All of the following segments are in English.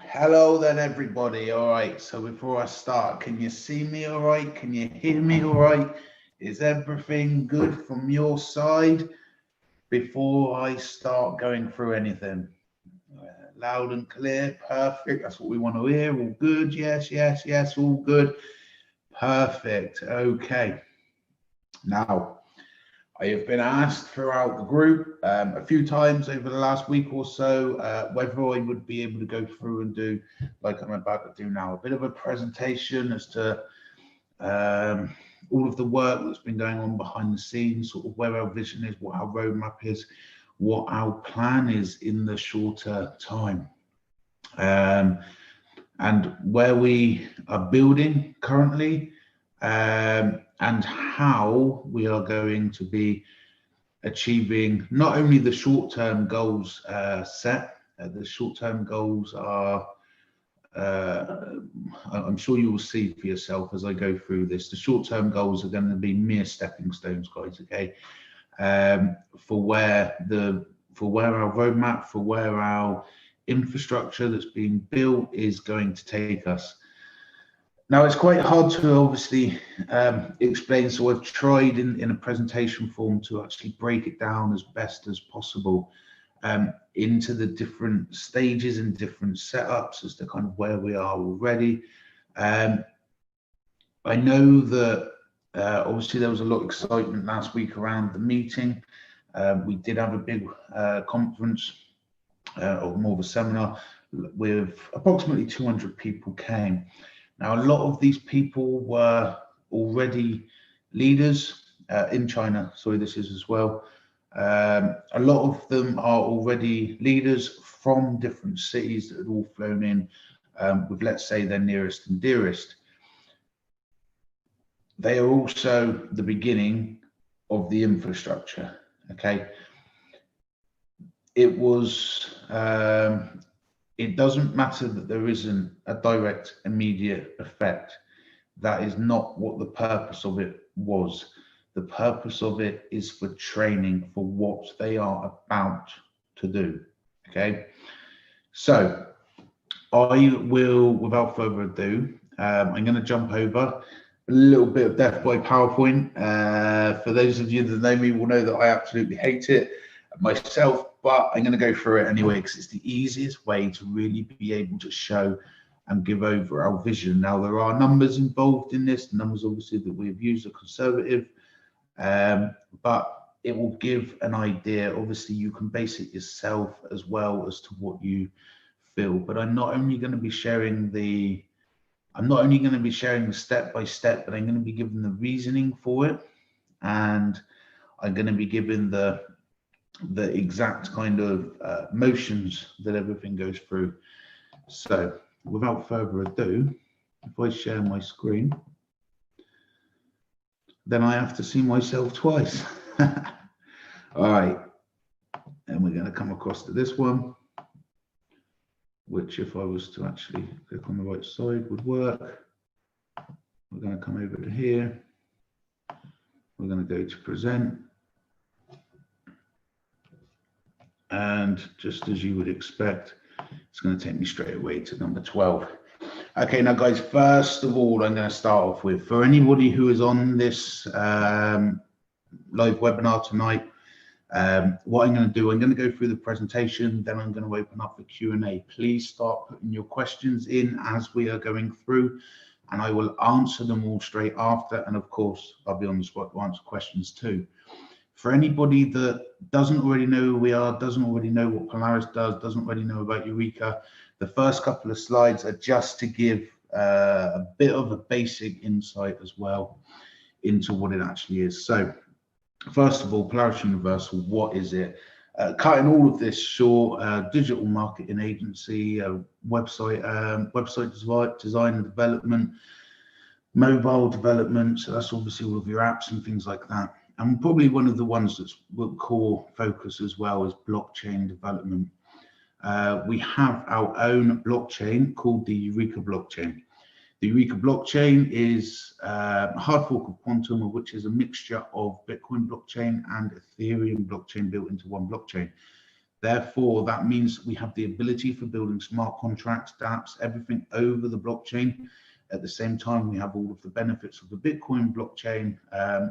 Hello then, everybody. All right, so before I start, can you see me all right? Can you hear me all right? Is everything good from your side before I start going through anything? Loud and clear, perfect. That's what we want to hear. All good. Yes, yes, yes, all good. Perfect. Okay. Now, I have been asked throughout the group a few times over the last week or so whether I would be able to go through and do, like I'm about to do now, a bit of a presentation as to all of the work that's been going on behind the scenes, sort of where our vision is, what our roadmap is, what our plan is in the shorter time, and where we are building currently, and how we are going to be achieving not only the short-term goals set. The short-term goals are, I'm sure you will see for yourself as I go through this. The short-term goals are going to be mere stepping stones, guys. Okay, for where our roadmap, for where our infrastructure that's being built is going to take us. Now, it's quite hard to obviously explain, so I've tried in a presentation form to actually break it down as best as possible into the different stages and different setups as to kind of where we are already. I know that obviously there was a lot of excitement last week around the meeting. We did have a big conference, or more of a seminar, with approximately 200 people came. Now, a lot of these people were already leaders in China. Sorry, this is as well. A lot of them are already leaders from different cities that had all flown in with, let's say, their nearest and dearest. They are also the beginning of the infrastructure, okay? It was... it doesn't matter that there isn't a direct, immediate effect. That is not what the purpose of it was. The purpose of it is for training for what they are about to do, okay? So I will, without further ado, I'm going to jump over a little bit of death by PowerPoint. For those of you that know me will know that I absolutely hate it myself, but I'm going to go through it anyway because it's the easiest way to really be able to show and give over our vision. Now, there are numbers involved in this. The numbers obviously that we've used are conservative, but it will give an idea. Obviously, you can base it yourself as well as to what you feel. But I'm not only going to be sharing the step by step, but I'm going to be giving the reasoning for it, and I'm going to be giving the exact kind of motions that everything goes through. So without further ado, if I share my screen, then I have to see myself twice. All right, and we're going to come across to this one, which if I was to actually click on the right side would work. We're going to come over to here. We're going to go to present. And just as you would expect, it's going to take me straight away to number 12. Okay, now guys, first of all, I'm going to start off with, for anybody who is on this live webinar tonight, what I'm going to do, I'm going to go through the presentation, then I'm going to open up the Q&A. Please start putting your questions in as we are going through, and I will answer them all straight after. And of course, I'll be on the spot to answer questions too. For anybody that doesn't already know who we are, doesn't already know what Polaris does, doesn't already know about Eureka, the first couple of slides are just to give a bit of a basic insight as well into what it actually is. So first of all, Polaris Universal, what is it? Cutting all of this short, digital marketing agency, website design and development, mobile development, so that's obviously all of your apps and things like that. And probably one of the ones that's core focus as well is blockchain development. We have our own blockchain called the Eureka blockchain. The Eureka blockchain is a hard fork of Quantum, which is a mixture of Bitcoin blockchain and Ethereum blockchain built into one blockchain. Therefore, that means we have the ability for building smart contracts, dApps, everything over the blockchain. At the same time, we have all of the benefits of the Bitcoin blockchain,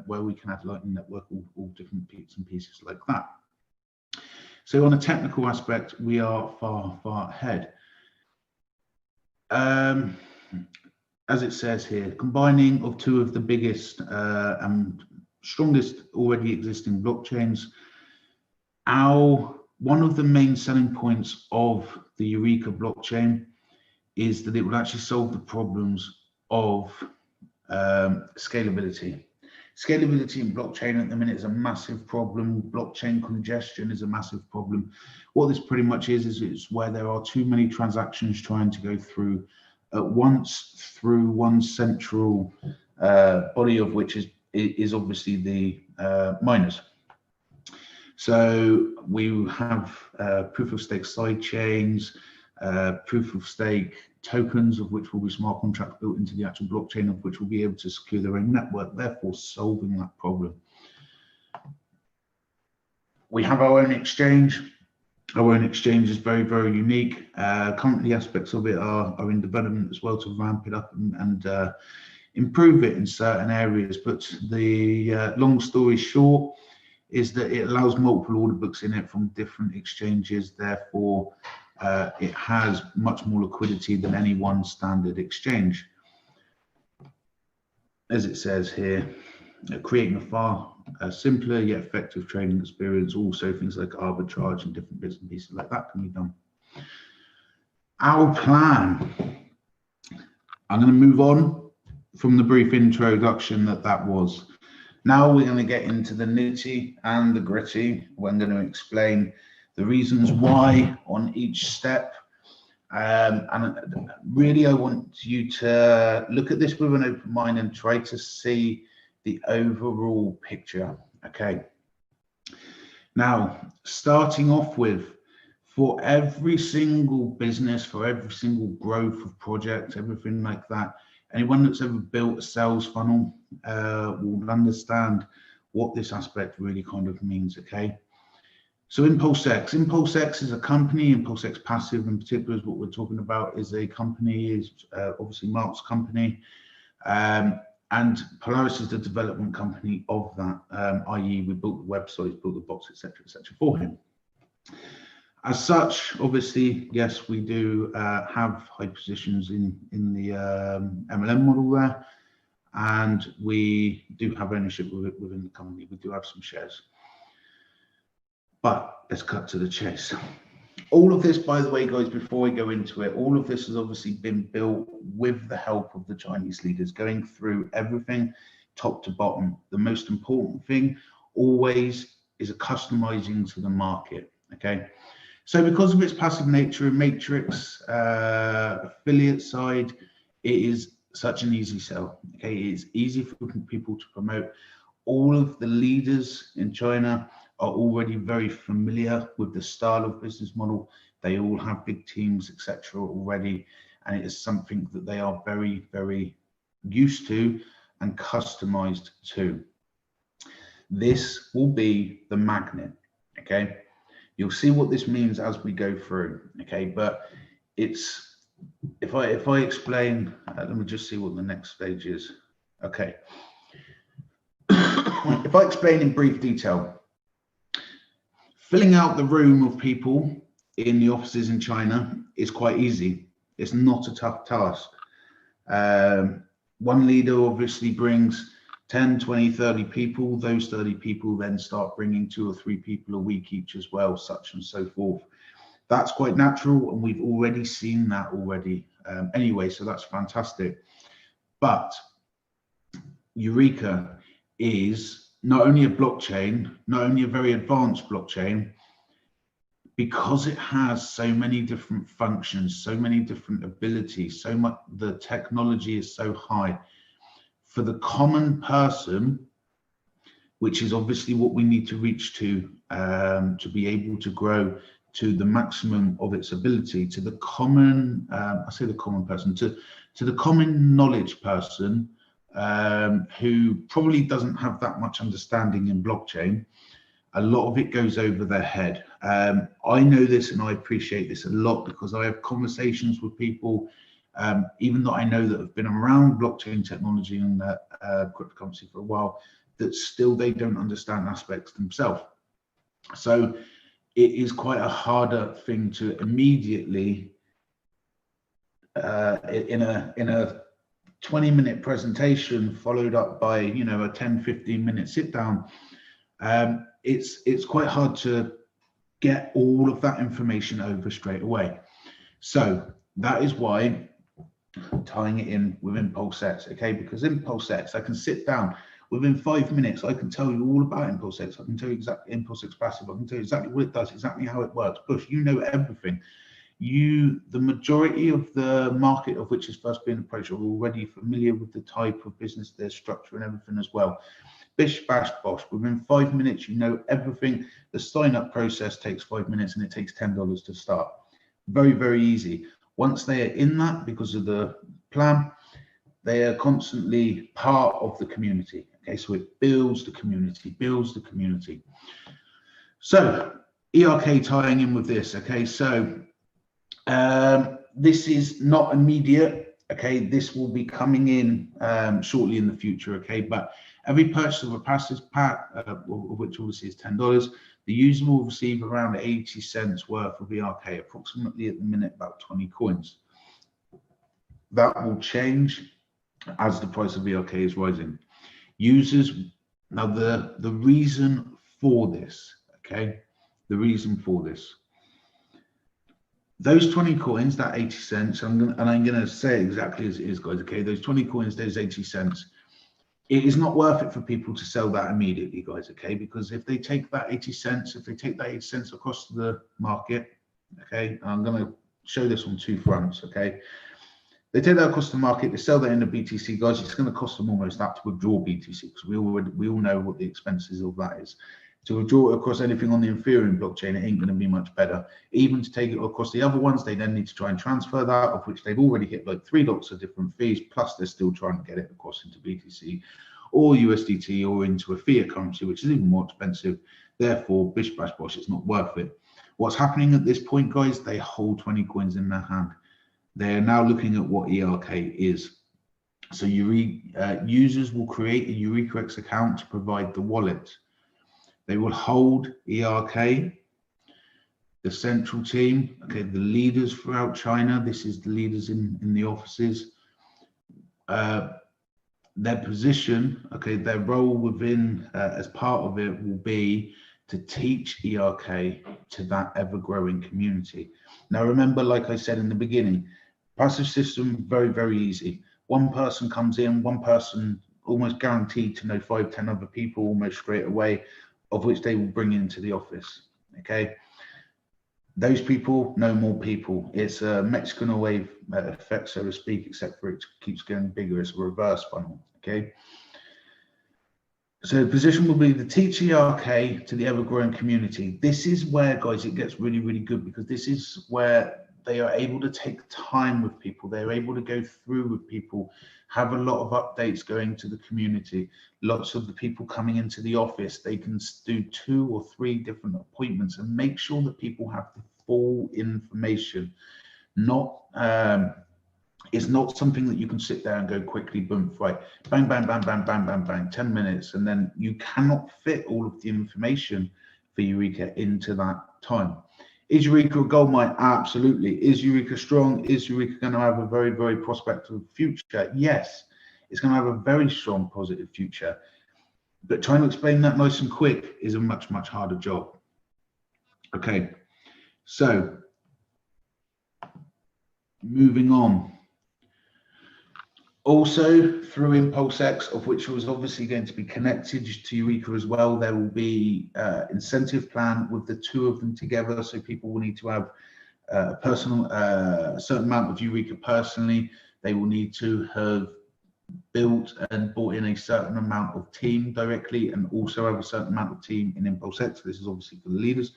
where we can add Lightning Network, all different bits and pieces like that. So on a technical aspect, we are far, far ahead. As it says here, combining of two of the biggest and strongest already existing blockchains. One of the main selling points of the Eureka blockchain is that it will actually solve the problems of scalability. Scalability in blockchain at the minute is a massive problem. Blockchain congestion is a massive problem. What this pretty much is it's where there are too many transactions trying to go through at once through one central body, of which is obviously the miners. So we have proof of stake side chains, proof of stake tokens, of which will be smart contracts built into the actual blockchain, of which will be able to secure their own network, therefore solving that problem. We have our own exchange. Our own exchange is very, very unique. Currently, aspects of it are in development as well to ramp it up and improve it in certain areas. But the long story short is that it allows multiple order books in it from different exchanges. Therefore, it has much more liquidity than any one standard exchange. As it says here, creating a far simpler yet effective trading experience. Also, things like arbitrage and different bits and pieces like that can be done. Our plan. I'm going to move on from the brief introduction that was. Now we're going to get into the nitty and the gritty. We're going to explain the reasons why on each step. And really, I want you to look at this with an open mind and try to see the overall picture. Okay. Now, starting off with, for every single business, for every single growth of project, everything like that, anyone that's ever built a sales funnel will understand what this aspect really kind of means, okay? So ImpulseX is a company. ImpulseX Passive in particular is what we're talking about, is a company, is obviously Mark's company. And Polaris is the development company of that, i.e. we built the website, built the box, etc., for him. As such, obviously, yes, we do have high positions in the MLM model there, and we do have ownership within the company. We do have some shares. But let's cut to the chase. All of this, by the way, guys, before we go into it, all of this has obviously been built with the help of the Chinese leaders, going through everything top to bottom. The most important thing always is a customizing to the market, okay? So because of its passive nature and matrix affiliate side, it is such an easy sell, okay? It's easy for people to promote. All of the leaders in China are already very familiar with the style of business model. They all have big teams, etc. already, and it is something that they are very, very used to and customized to. This will be the magnet, okay? You'll see what this means as we go through, okay? But it's, if I explain, let me just see what the next stage is. Okay. If I explain in brief detail, filling out the room of people in the offices in China is quite easy. It's not a tough task. One leader obviously brings 10, 20, 30 people. Those 30 people then start bringing 2 or 3 people a week each as well, such and so forth. That's quite natural, and we've already seen that already anyway, so that's fantastic. But Eureka is not only a blockchain, not only a very advanced blockchain, because it has so many different functions, so many different abilities, so much, the technology is so high. For the common person, which is obviously what we need to reach to be able to grow to the maximum of its ability, to the common, I say the common person, to the common knowledge person, who probably doesn't have that much understanding in blockchain, a lot of it goes over their head. I know this and I appreciate this a lot because I have conversations with people, even though I know that have been around blockchain technology and cryptocurrency for a while, that still they don't understand aspects themselves. So it is quite a harder thing to immediately in a 20-minute presentation followed up by, you know, a 10-15-minute sit down. It's quite hard to get all of that information over straight away. So that is why tying it in with Impulse X, okay? Because Impulse X, I can sit down within 5 minutes. I can tell you all about Impulse X. I can tell you exactly Impulse X passive. I can tell you exactly what it does, exactly how it works. Push, you know everything. The majority of the market of which is first being approached are already familiar with the type of business, their structure and everything as well. Bish, bash, bosh. Within 5 minutes, you know everything. The sign-up process takes 5 minutes and it takes $10 to start. Very, very easy. Once they are in that, because of the plan, they are constantly part of the community. Okay, so it builds the community, builds the community. So ERK tying in with this. Okay, so this is not immediate. Okay, this will be coming in shortly in the future. Okay, but every purchase of a passive pack, which obviously is $10, the user will receive around 80 cents worth of ERK, approximately at the minute about 20 coins. That will change as the price of ERK is rising. Users, now the reason for this, okay, the reason for this, those 20 coins, that 80 cents, I'm gonna say it exactly as it is, guys, okay, those 20 coins, those 80 cents, it is not worth it for people to sell that immediately, guys, okay, because if they take that 80 cents, across the market, okay, I'm gonna show this on two fronts, okay. They take that across the market, they sell that in the BTC, guys, it's going to cost them almost that to withdraw BTC, because we all know what the expenses of that is. To withdraw it across anything on the Ethereum blockchain, it ain't going to be much better. Even to take it across the other ones, they then need to try and transfer that, of which they've already hit like $3 of different fees, plus they're still trying to get it across into BTC or USDT or into a fiat currency, which is even more expensive. Therefore, bish bash bosh, it's not worth it. What's happening at this point, guys, they hold 20 coins in their hand. They are now looking at what ERK is. So users will create a Eureka X account to provide the wallet. They will hold ERK, the central team, okay, the leaders throughout China. This is the leaders in the offices. Their position, okay, their role within, as part of it, will be to teach ERK to that ever-growing community. Now, remember, like I said in the beginning, passive system, very, very easy. One person comes in, one person almost guaranteed to know 5-10 other people almost straight away, of which they will bring into the office, okay? Those people know more people. It's a Mexican wave effect, so to speak, except for it keeps getting bigger. It's a reverse funnel, okay? So the position will be the teach ERK to the ever-growing community. This is where, guys, it gets really, really good, because this is where they are able to take time with people. They're able to go through with people, have a lot of updates going to the community. Lots of the people coming into the office, they can do 2 or 3 different appointments and make sure that people have the full information. It's not something that you can sit there and go quickly, boom, right, bang, bang, bang, bang, bang, bang, bang, 10 minutes, and then you cannot fit all of the information for Eureka into that time. Is Eureka a gold mine? Absolutely. Is Eureka strong? Is Eureka going to have a very, very prospective future? Yes, it's going to have a very strong, positive future. But trying to explain that nice and quick is a much, much harder job. Okay, so moving on. Also, through Impulse X, of which was obviously going to be connected to Eureka as well, there will be incentive plan with the 2 of them together. So people will need to have a certain amount of Eureka personally. They will need to have built and brought in a certain amount of team directly, and also have a certain amount of team in Impulse X. This is obviously for the leaders.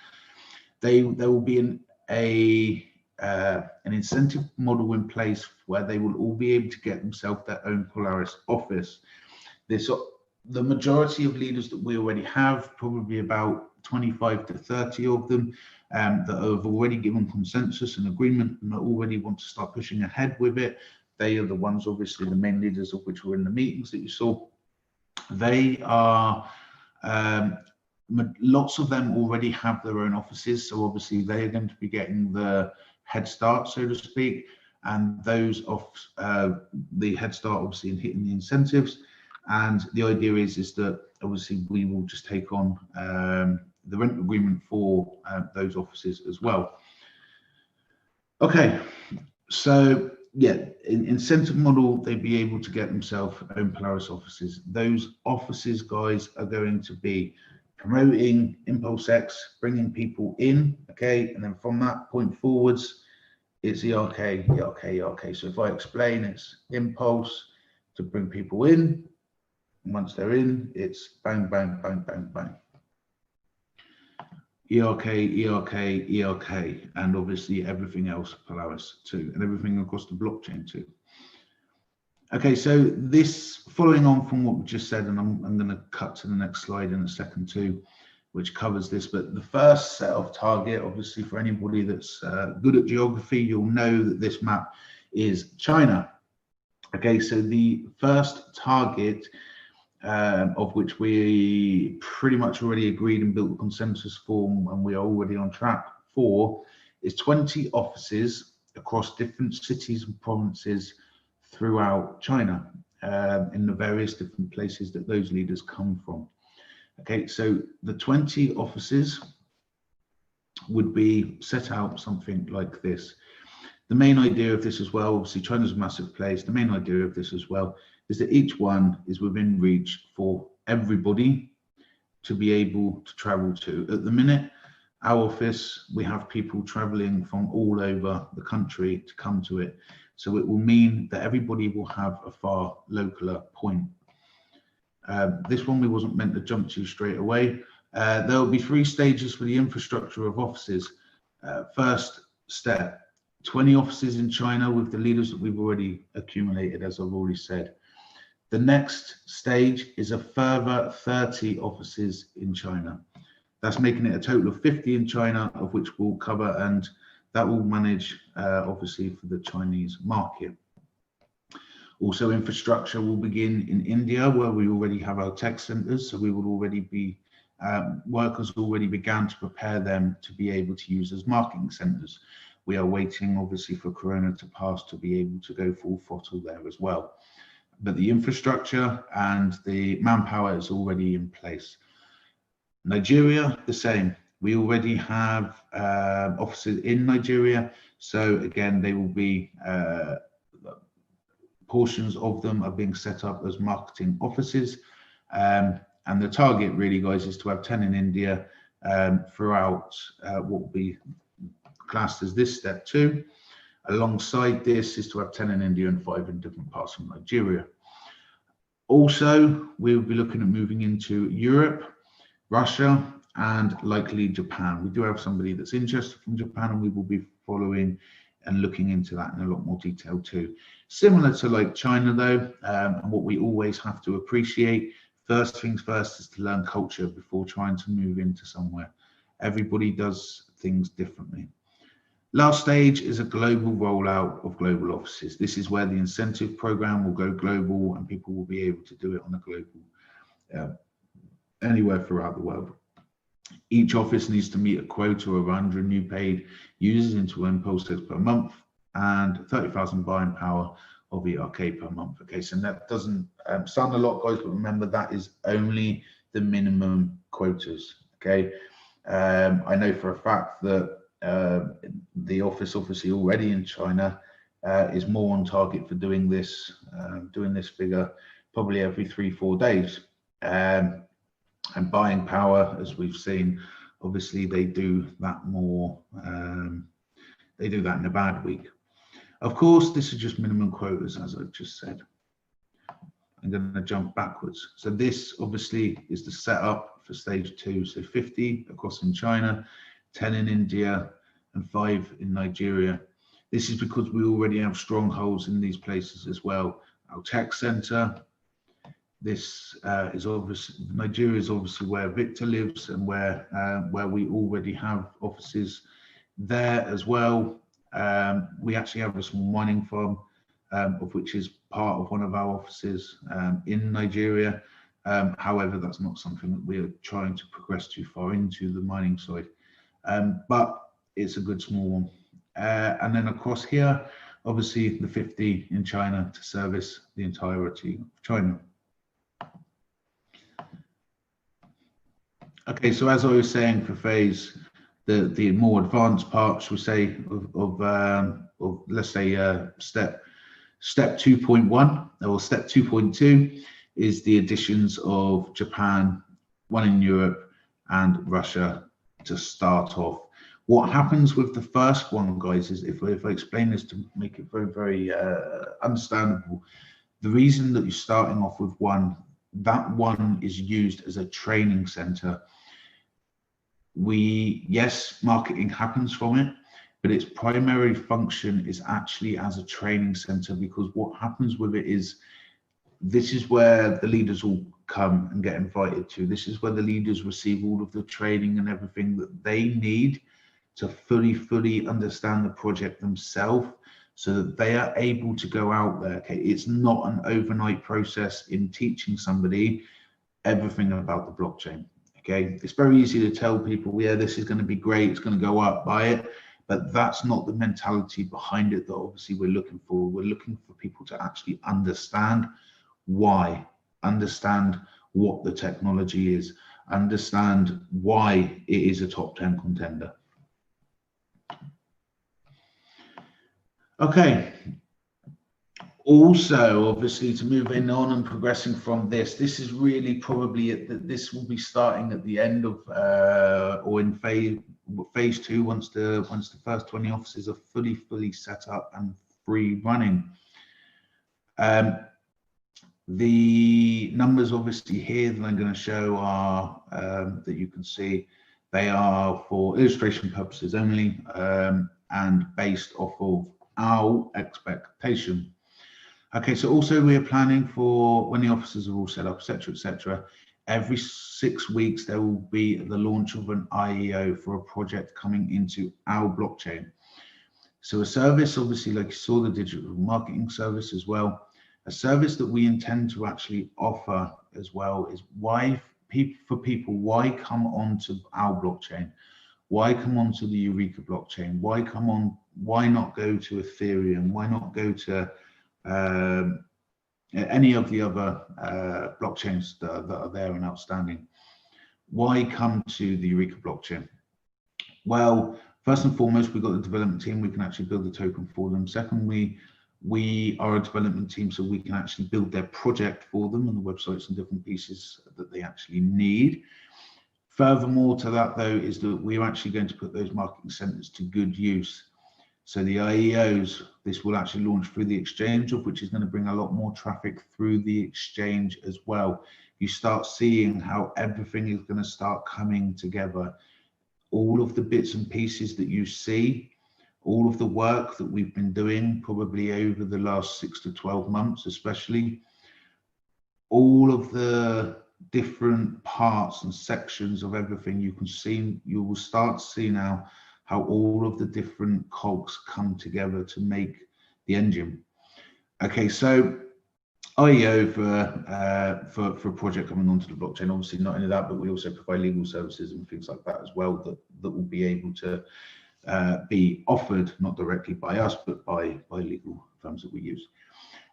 There will be an incentive model in place where they will all be able to get themselves their own Polaris office. The majority of leaders that we already have, probably about 25 to 30 of them that have already given consensus and agreement and already want to start pushing ahead with it. They are the ones, obviously, the main leaders of which were in the meetings that you saw. They are, lots of them already have their own offices, so obviously they are going to be getting the head start, so to speak, and those of the head start, obviously, in hitting the incentives. And the idea is that obviously we will just take on the rent agreement for those offices as well. Okay, so yeah, in incentive model, they'd be able to get themselves own Polaris offices. Those offices, guys, are going to be promoting Impulse X, bringing people in, okay, and then from that point forwards, it's ERK. So if I explain, it's Impulse to bring people in. Once they're in, it's bang, bang, bang, bang, bang. ERK, and obviously everything else Polaris too, and everything across the blockchain too. Okay, so this, following on from what we just said, and I'm going to cut to the next slide in a second too, which covers this, but the first set of target, obviously for anybody that's good at geography, you'll know that this map is China. Okay, so the first target of which we pretty much already agreed and built the consensus form, and we are already on track for, is 20 offices across different cities and provinces throughout China, in the various different places that those leaders come from. Okay, so the 20 offices would be set out something like this. The main idea of this as well, obviously China's a massive place, the main idea of this as well is that each one is within reach for everybody to be able to travel to. At the minute, our office, we have people traveling from all over the country to come to it. So it will mean that everybody will have a far localer point. This one we wasn't meant to jump to straight away. There will be 3 stages for the infrastructure of offices. First step, 20 offices in China with the leaders that we've already accumulated, as I've already said. The next stage is a further 30 offices in China. That's making it a total of 50 in China, of which we'll cover, and that will manage, obviously, for the Chinese market. Also, infrastructure will begin in India, where we already have our tech centers. So we will already be, workers already began to prepare them to be able to use as marketing centers. We are waiting, obviously, for Corona to pass to be able to go full throttle there as well. But the infrastructure and the manpower is already in place. Nigeria, the same. We already have offices in Nigeria. So again, they will be, portions of them are being set up as marketing offices. And the target really, guys, is to have 10 in India throughout what will be classed as this step 2. Alongside this is to have 10 in India and 5 in different parts of Nigeria. Also, we will be looking at moving into Europe, Russia, and likely Japan. We do have somebody that's interested from Japan, and we will be following and looking into that in a lot more detail too. Similar to like China though, and what we always have to appreciate, first things first is to learn culture before trying to move into somewhere. Everybody does things differently. Last stage is a global rollout of global offices. This is where the incentive program will go global and people will be able to do it on a global, anywhere throughout the world. Each office needs to meet a quota of 100 new paid users into Impulse X per month and 30,000 buying power of ERK per month. Okay, so that doesn't sound a lot, guys, but remember that is only the minimum quotas. Okay, I know for a fact that the office obviously already in China is more on target for doing this figure probably every 3-4 days. And buying power, as we've seen, obviously they do that more, they do that in a bad week. Of course, this is just minimum quotas, as I've just said. I'm going to jump backwards. So this obviously is the setup for stage 2. So 50 across in China, 10 in India, and 5 in Nigeria. This is because we already have strongholds in these places as well. Our tech center, this is obviously, Nigeria is obviously where Victor lives and where we already have offices there as well. We actually have a small mining farm, of which is part of one of our offices in Nigeria. However, that's not something that we're trying to progress too far into the mining side, but it's a good small one. And then across here, obviously the 50 in China to service the entirety of China. Okay, so as I was saying for phase, the more advanced part, shall we say, of let's say step 2.1 or step 2.2 is the additions of Japan, one in Europe, and Russia to start off. What happens with the first one, guys, is if I explain this to make it very, very understandable, the reason that you're starting off with one, that one is used as a training center. Yes, marketing happens from it, but its primary function is actually as a training center, because what happens with it is this is where the leaders will come and get invited to. This is where the leaders receive all of the training and everything that they need to fully understand the project themselves, so that they are able to go out there. Okay, it's not an overnight process in teaching somebody everything about the blockchain. Okay, it's very easy to tell people, yeah, this is going to be great, it's going to go up, buy it, but that's not the mentality behind it that obviously we're looking for. We're looking for people to actually understand why, understand what the technology is, understand why it is a top 10 contender. Okay, also obviously to moving on and progressing from this is really probably this will be starting at the end of or in phase 2, once the first 20 offices are fully set up and free running. The numbers obviously here that I'm going to show are that you can see, they are for illustration purposes only, and based off of our expectation. Okay, so also we are planning for when the offices are all set up, etc. Every 6 weeks there will be the launch of an IEO for a project coming into our blockchain. So a service, obviously, like you saw, the digital marketing service as well. A service that we intend to actually offer as well is why come onto our blockchain? Why come onto the Eureka blockchain? Why not go to Ethereum? Why not go to any of the other blockchains that are there and outstanding? Why come to the Eureka blockchain? Well, first and foremost, we've got the development team. We can actually build the token for them. Secondly, we are a development team, so we can actually build their project for them and the websites and different pieces that they actually need. Furthermore to that, though, is that we're actually going to put those marketing centers to good use. So the IEOs, this will actually launch through the exchange, of which is going to bring a lot more traffic through the exchange as well. You start seeing how everything is going to start coming together. All of the bits and pieces that you see, all of the work that we've been doing probably over the last 6 to 12 months, especially, all of the different parts and sections of everything you can see, you will start to see now how all of the different cogs come together to make the engine. Okay, so IEO for a project coming onto the blockchain, obviously not only that, but we also provide legal services and things like that as well, that will be able to be offered not directly by us, but by legal firms that we use.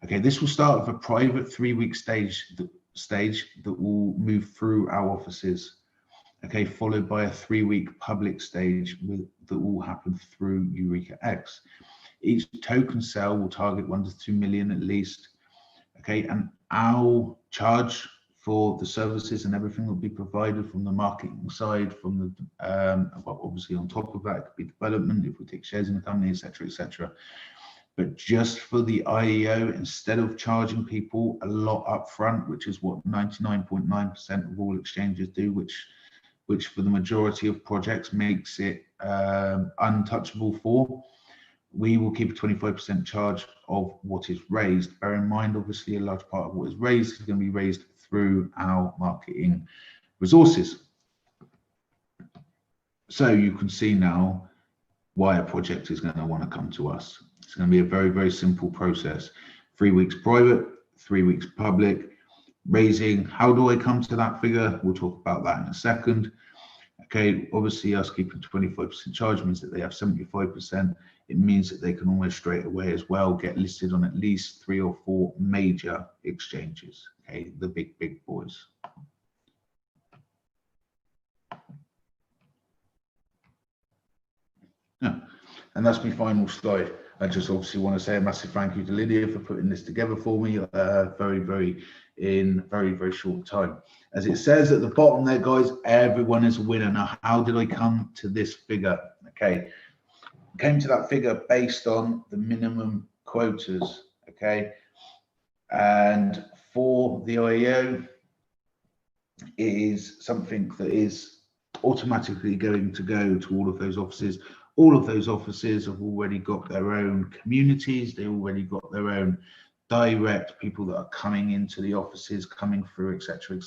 Okay, this will start with a private 3-week stage that will move through our offices. Okay, followed by a 3-week public stage that will happen through Eureka X. Each token sale will target 1 to 2 million at least. Okay, and our charge for the services and everything that will be provided from the marketing side, from the well, obviously on top of that, it could be development if we take shares in the company, etc. But just for the IEO, instead of charging people a lot up front, which is what 99.9% of all exchanges do, which for the majority of projects makes it untouchable for, we will keep a 25% charge of what is raised. Bear in mind, obviously, a large part of what is raised is going to be raised through our marketing resources. So you can see now why a project is going to want to come to us. It's going to be a very, very simple process. 3 weeks private, 3 weeks public. Raising, how do I come to that figure? We'll talk about that in a second. Okay, obviously us keeping 25% charge means that they have 75%. It means that they can almost straight away as well get listed on at least 3 or 4 major exchanges. Okay, the big boys. Yeah. And that's my final slide. I just obviously want to say a massive thank you to Lydia for putting this together for me in very short time. As it says at the bottom there, guys, everyone is a winner. Now, how did I come to this figure? Okay, I came to that figure based on the minimum quotas, okay? And for the IEO, it is something that is automatically going to go to all of those offices. All of those offices have already got their own communities. They already got their own direct people that are coming into the offices, coming through, etc.,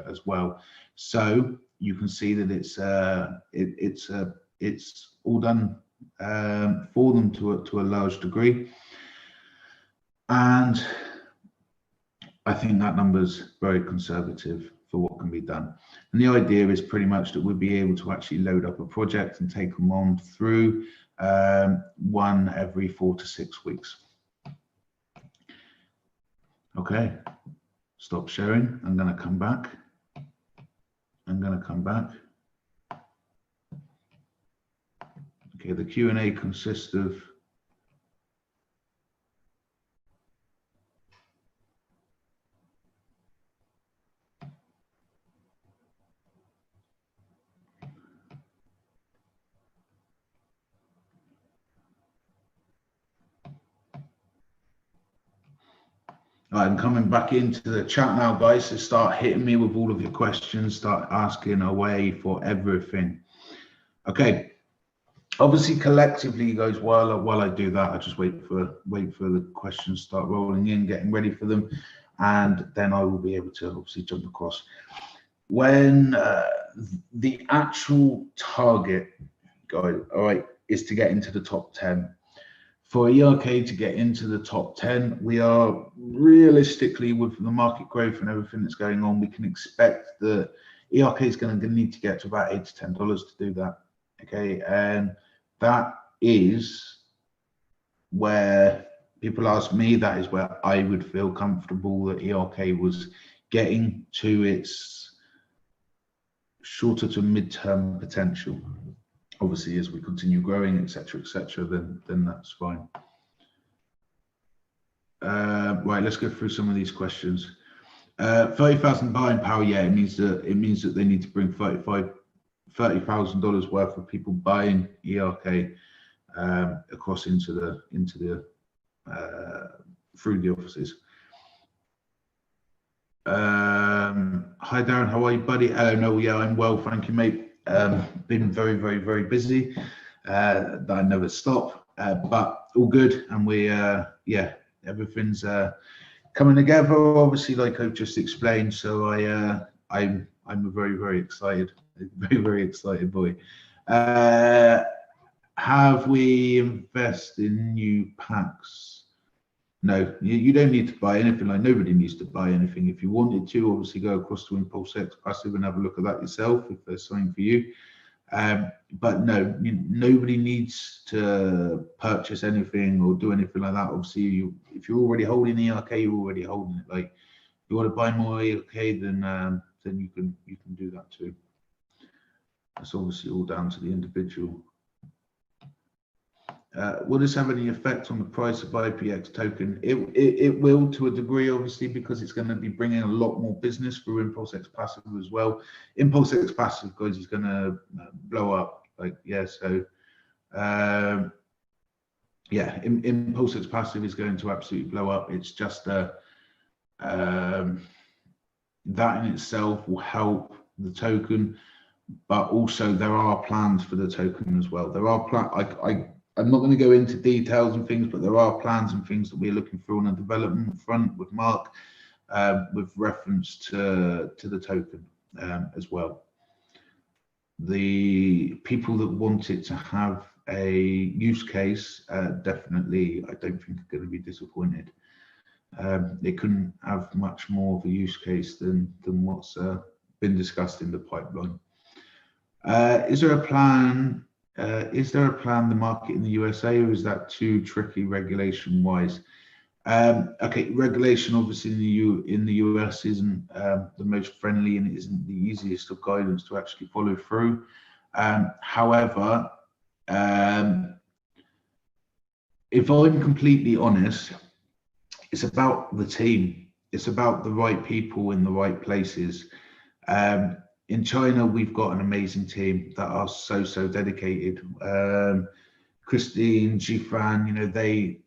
as well. So you can see that it's all done for them to a large degree, and I think that number's very conservative for what can be done. And the idea is pretty much that we'll be able to actually load up a project and take them on through one every 4 to 6 weeks. Okay, stop sharing. I'm going to come back. Okay, the Q&A consists of I'm coming back into the chat now, guys, so start hitting me with all of your questions, start asking away for everything. Okay, obviously collectively, guys, while I do that, I just wait for the questions to start rolling in, getting ready for them, and then I will be able to obviously jump across. When the actual target, guys, all right, is to get into the top 10. For ERK to get into the top 10, we are realistically, with the market growth and everything that's going on, we can expect that ERK is going to need to get to about $8 to $10 to do that. Okay, and that is where people ask me, that is where I would feel comfortable that ERK was getting to its shorter to mid-term potential. Obviously, as we continue growing, etc., then that's fine. Right, let's go through some of these questions. 30,000 buying power. Yeah, it means that they need to bring $30,000 worth of people buying ERK across into the through the offices. Hi Darren, how are you, buddy? Hello, no, yeah, I'm well, thank you, mate. Been very busy. I never stop, but all good, and we yeah, everything's coming together, obviously, like I've just explained. So I'm a very excited, very excited boy. Have we invested in new packs? No, you don't need to buy anything. Like, nobody needs to buy anything. If you wanted to, obviously go across to Impulse X Passive and have a look at that yourself if there's something for you. But no, nobody needs to purchase anything or do anything like that. Obviously, if you're already holding ERK, you're already holding it. Like, if you want to buy more ERK, then you can do that too. That's obviously all down to the individual. Will this have any effect on the price of IPX token? It will, to a degree, obviously, because it's going to be bringing a lot more business through Impulse X Passive as well. Impulse X Passive, guys, is going to blow up. Like, yeah, so yeah, Impulse X Passive is going to absolutely blow up. It's just that in itself will help the token, but also there are plans for the token as well. There are plans. I'm not going to go into details and things, but there are plans and things that we're looking through on a development front with Mark with reference to the token as well. The people that want it to have a use case, definitely, I don't think are going to be disappointed. It couldn't have much more of a use case than what's been discussed in the pipeline. Is there a plan? The market in the USA, or is that too tricky regulation wise? Okay, regulation obviously in the US isn't the most friendly, and it isn't the easiest of guidance to actually follow through. However, if I'm completely honest, it's about the team. It's about the right people in the right places. In China, we've got an amazing team that are so dedicated. Christine, Jifan, you know, they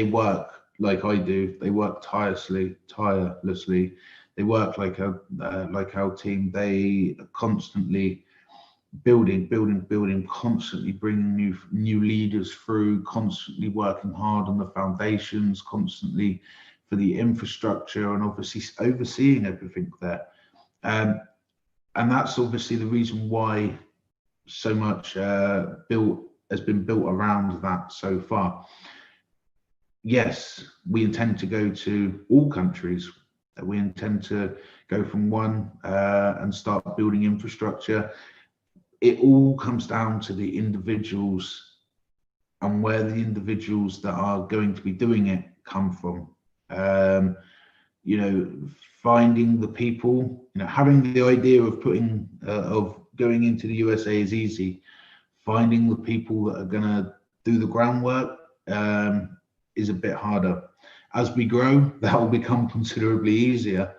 work like I do. They work tirelessly. They work like our team. They are constantly building, constantly bringing new leaders through, constantly working hard on the foundations, constantly for the infrastructure, and obviously overseeing everything there. And that's obviously the reason why so much has been built around that so far. Yes, we intend to go to all countries. We intend to go from one and start building infrastructure. It all comes down to the individuals and where the individuals that are going to be doing it come from. You know, finding the people, you know, having the idea of going into the USA is easy. Finding the people that are going to do the groundwork is a bit harder. As we grow, that will become considerably easier.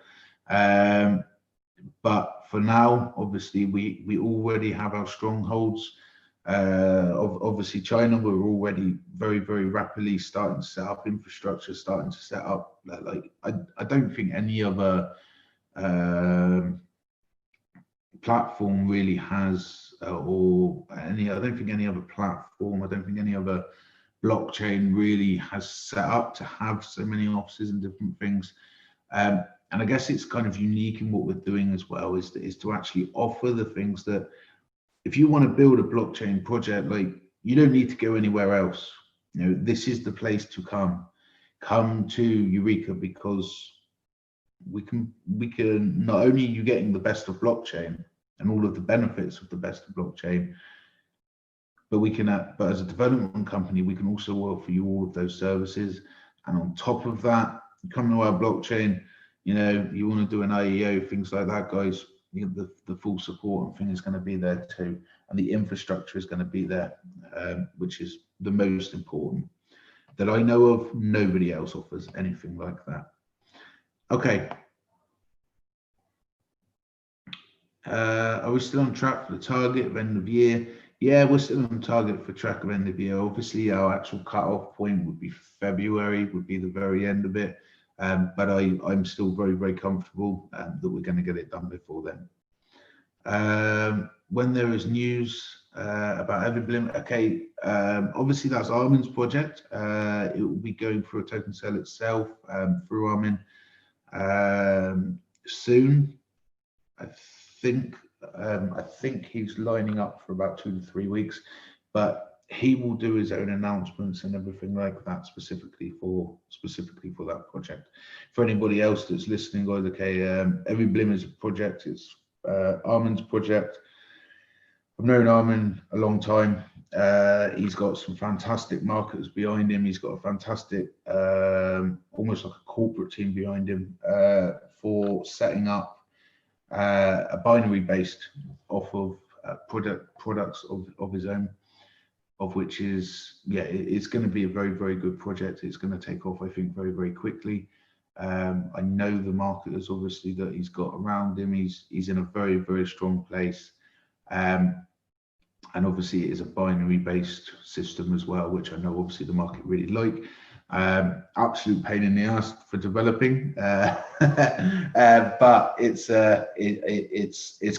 But for now, obviously, we already have our strongholds. Obviously, China, we're already very rapidly starting to set up infrastructure, starting to set up, like, I don't think any other platform really has, I don't think any other platform, I don't think any other blockchain really has set up to have so many offices and different things. And I guess it's kind of unique in what we're doing as well, is to actually offer the things that, if you want to build a blockchain project, like, you don't need to go anywhere else. You know, this is the place to come to Eureka, because we can not only you getting the best of blockchain and all of the benefits of the best of blockchain, but but as a development company, we can also offer you all of those services. And on top of that, come to our blockchain, you know, you want to do an IEO, things like that, guys, you know, the full support and thing is going to be there too. And the infrastructure is going to be there, which is the most important. That I know of, nobody else offers anything like that. Okay. Are we still on track for the target of end of year? Yeah, we're still on target for track of end of year. Obviously, our actual cutoff point would be February, would be the very end of it. But I'm still very comfortable that we're going to get it done before then. When there is news about Everblim, okay, obviously that's Armin's project. It will be going through a token sale itself through Armin soon. I think he's lining up for about 2 to 3 weeks, but he will do his own announcements and everything like that specifically for that project. For anybody else that's listening, guys, okay, Everblim is a project. It's Armin's project. I've known Armin a long time. He's got some fantastic marketers behind him. He's got a fantastic, almost like a corporate team behind him for setting up a binary based off of products of his own, of which is, yeah, it's going to be a very good project. It's going to take off, I think, very quickly. I know the marketers obviously that he's got around him. He's in a very strong place, and obviously it is a binary based system as well, which I know obviously the market really like. Absolute pain in the ass for developing, but it's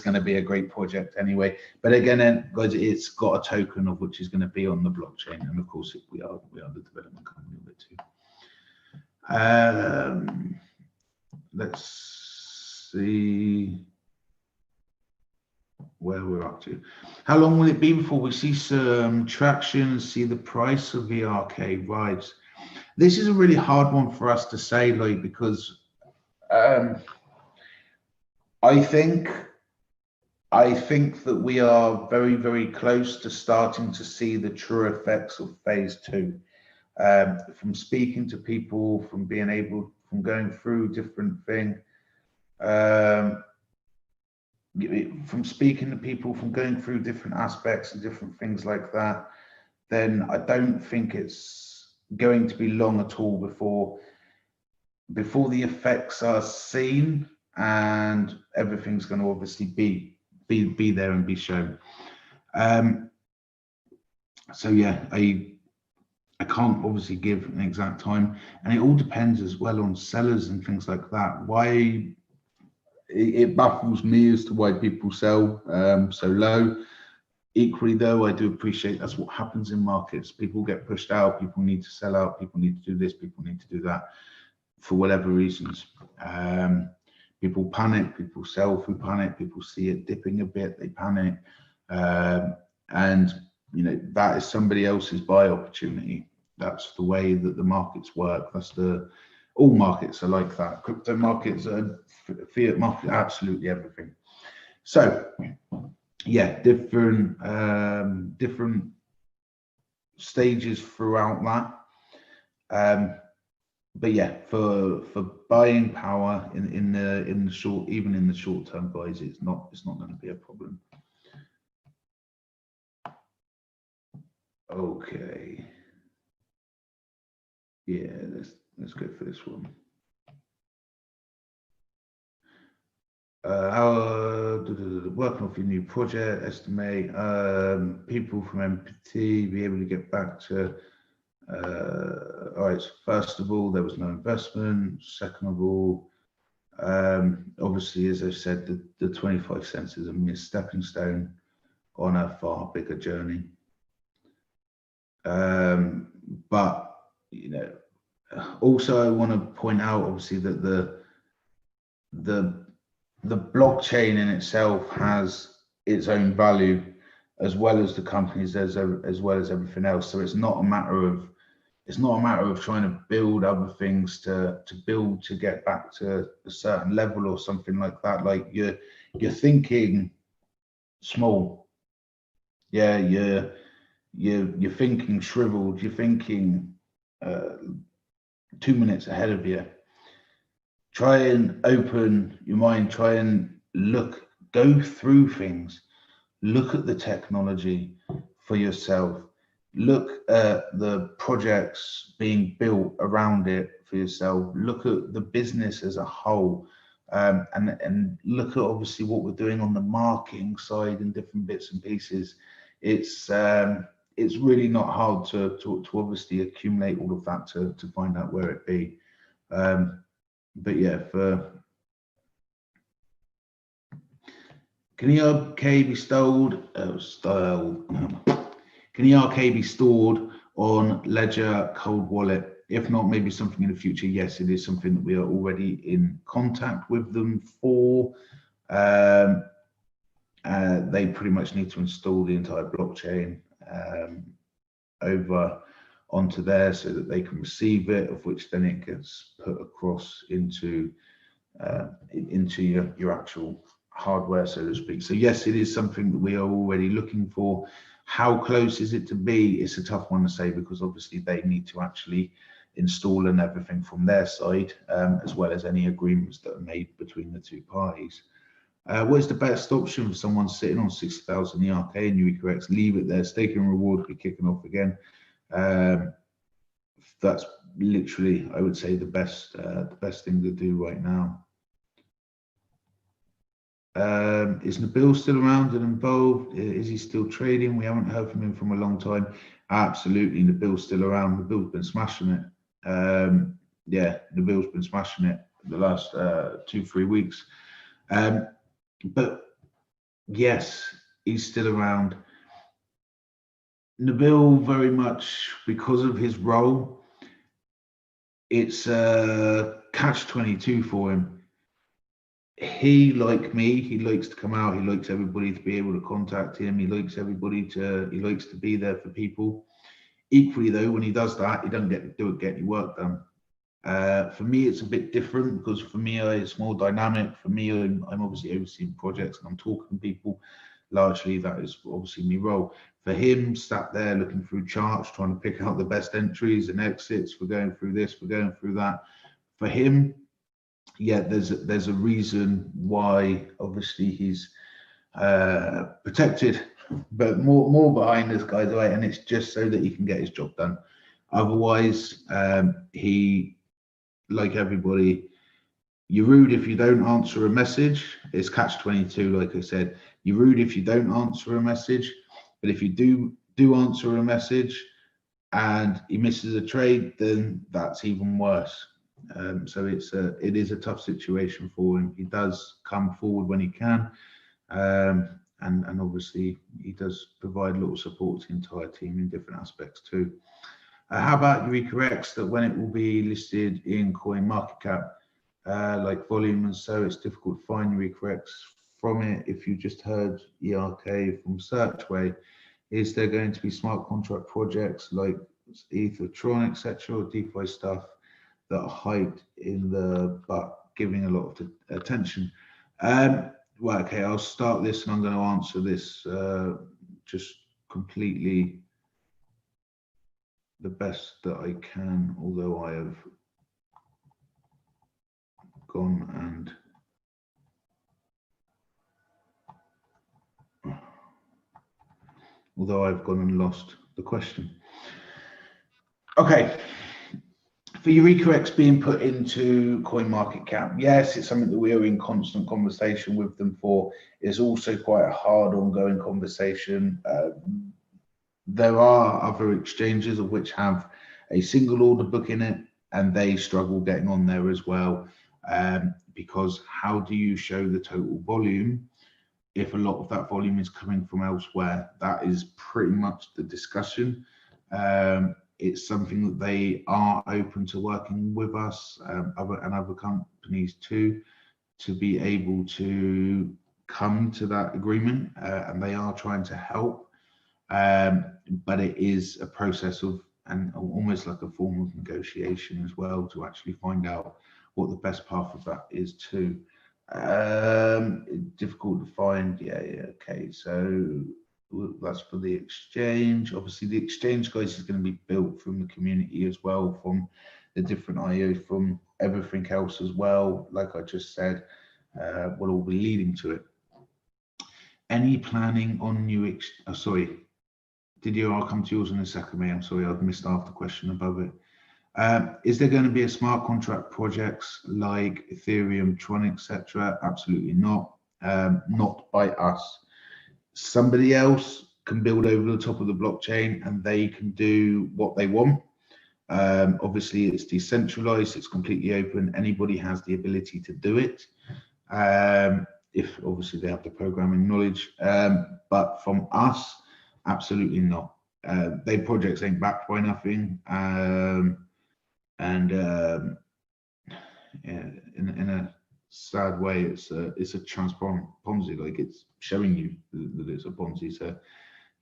going to be a great project anyway. But again, guys, it's got a token of which is going to be on the blockchain, and of course we are the development company of it too. let's see where we're up to. How long will it be before we see some traction, see the price of ERK rise? This is a really hard one for us to say, like, because I think that we are very, very close to starting to see the true effects of phase 2. From speaking to people, from going through different things, from speaking to people, from going through different aspects and different things like that, then I don't think it's going to be long at all before the effects are seen, and everything's going to obviously be there and be shown. So yeah, I can't obviously give an exact time, and it all depends as well on sellers and things like that. Why it baffles me as to why people sell so low. Equally though, I do appreciate that's what happens in markets. People get pushed out, people need to sell out, people need to do this, people need to do that for whatever reasons. People panic, people sell through panic, people see it dipping a bit, they panic. And you know, that is somebody else's buy opportunity. That's the way that the markets work. All markets are like that. Crypto markets are fiat market, absolutely everything. So yeah, different stages throughout that. But yeah, for buying power in the short, even in the short term, guys, it's not going to be a problem. Okay. Yeah, let's go for this one. Working off your new project, estimate people from MPT be able to get back to. All right, so first of all, there was no investment. Second of all, obviously, as I said, the 25 cents is a mere stepping stone on a far bigger journey. But you know, also I want to point out, obviously, that the blockchain in itself has its own value, as well as the companies, as well as everything else. So it's not a matter of trying to build other things to build to get back to a certain level or something like that. Like you're thinking small. Yeah, you're thinking shriveled. You're thinking 2 minutes ahead of you. Try and open your mind. Try and go through things. Look at the technology for yourself. Look at the projects being built around it for yourself. Look at the business as a whole, and look at obviously what we're doing on the marketing side and different bits and pieces. It's really not hard to obviously accumulate all of that to find out where it be. But yeah, can ERK be stored? Can ERK be stored on Ledger Cold Wallet? If not, maybe something in the future. Yes, it is something that we are already in contact with them for. They pretty much need to install the entire blockchain over onto there so that they can receive it, of which then it gets put across into your actual hardware, so to speak. So yes, it is something that we are already looking for. How close is it to be? It's a tough one to say, because obviously they need to actually install and everything from their side, as well as any agreements that are made between the two parties. What is the best option for someone sitting on 60,000 ERK and Eureka X? Leave it there. Staking reward be kicking off again. That's literally, I would say, the best thing to do right now. Is Nabil still around and involved? Is he still trading? We haven't heard from him from a long time. Absolutely, Nabil's still around. Nabil's been smashing it. Yeah, Nabil's been smashing it the last 2-3 weeks. But yes, he's still around. Nabil, very much because of his role, it's a catch-22 for him. he, like me, he likes to come out. He likes everybody to be able to contact him. He likes he likes to be there for people. Equally, though, when he does that, he doesn't get any work done. For me, it's a bit different because for me, it's more dynamic. For me, I'm obviously overseeing projects and I'm talking to people. Largely, that is obviously my role. For him, sat there looking through charts, trying to pick out the best entries and exits. We're going through this, we're going through that. For him, yeah, there's a reason why. Obviously, he's protected, but more behind this guy's way, and it's just so that he can get his job done. Otherwise, he, like everybody, you're rude if you don't answer a message. It's catch-22, like I said. You're rude if you don't answer a message, but if you do answer a message and he misses a trade, then that's even worse. So it is a tough situation for him. He does come forward when he can, and obviously he does provide a lot of support to the entire team in different aspects too. How about Eureka X, that when it will be listed in coin market cap, like volume and so, it's difficult to find Eureka X from it. If you just heard ERK from Searchway, is there going to be smart contract projects like Ethertron, etc., or DeFi stuff that are hyped in the but giving a lot of attention? Well, okay, I'll start this and I'm going to answer this just completely the best that I can, although I have gone and lost the question. Okay, for Eureka X being put into coin market cap, yes, it's something that we are in constant conversation with them for. It's also quite a hard ongoing conversation. There are other exchanges of which have a single order book in it, and they struggle getting on there as well, because how do you show the total volume if a lot of that volume is coming from elsewhere? That is pretty much the discussion. It's something that they are open to working with us and other companies too, to be able to come to that agreement, and they are trying to help. But it is a process of, and almost like a form of negotiation as well, to actually find out what the best path of that is too. Difficult to find. Yeah, okay, so that's for the exchange. Obviously the exchange, guys, is going to be built from the community as well, from the different IO, from everything else as well. Like I just said, will all be leading to it. Any planning on new sorry, I'll come to yours in a second, mate. I'm sorry, I've missed half the question above it. Is there going to be a smart contract projects like Ethereum, Tron, etc.? Absolutely not. Not by us. Somebody else can build over the top of the blockchain and they can do what they want. Obviously, it's decentralized. It's completely open. Anybody has the ability to do it. If obviously they have the programming knowledge. But from us, absolutely not. They projects ain't backed by nothing. Yeah, in a sad way, it's a transparent Ponzi. Like, it's showing you that it's a Ponzi. So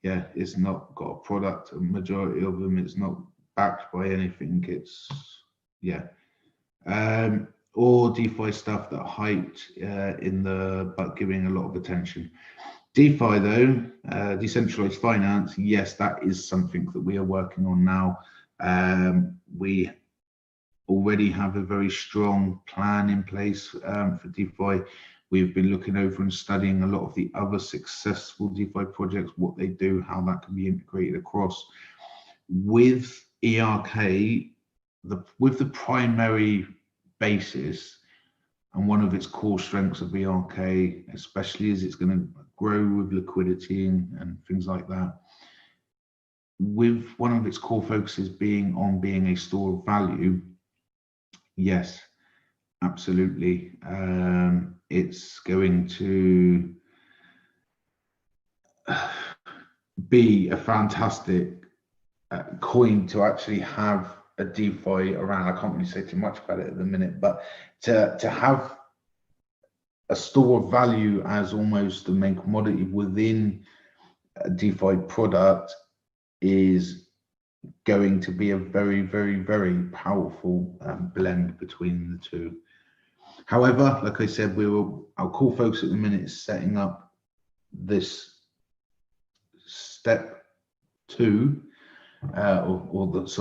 yeah, it's not got a product. A majority of them, it's not backed by anything. It's or DeFi stuff that hyped in the but giving a lot of attention. DeFi though, decentralized finance, yes, that is something that we are working on now. We already have a very strong plan in place for DeFi. We've been looking over and studying a lot of the other successful DeFi projects, what they do, how that can be integrated across. With ERK, with the primary basis and one of its core strengths of ERK, especially as it's going to grow with liquidity and things like that, with one of its core focuses being a store of value, yes, absolutely. It's going to be a fantastic coin to actually have a DeFi around. I can't really say too much about it at the minute, but to have a store of value as almost the main commodity within a DeFi product is going to be a very, very, very powerful blend between the two. However, like I said, our core focus at the minute is setting up this step two,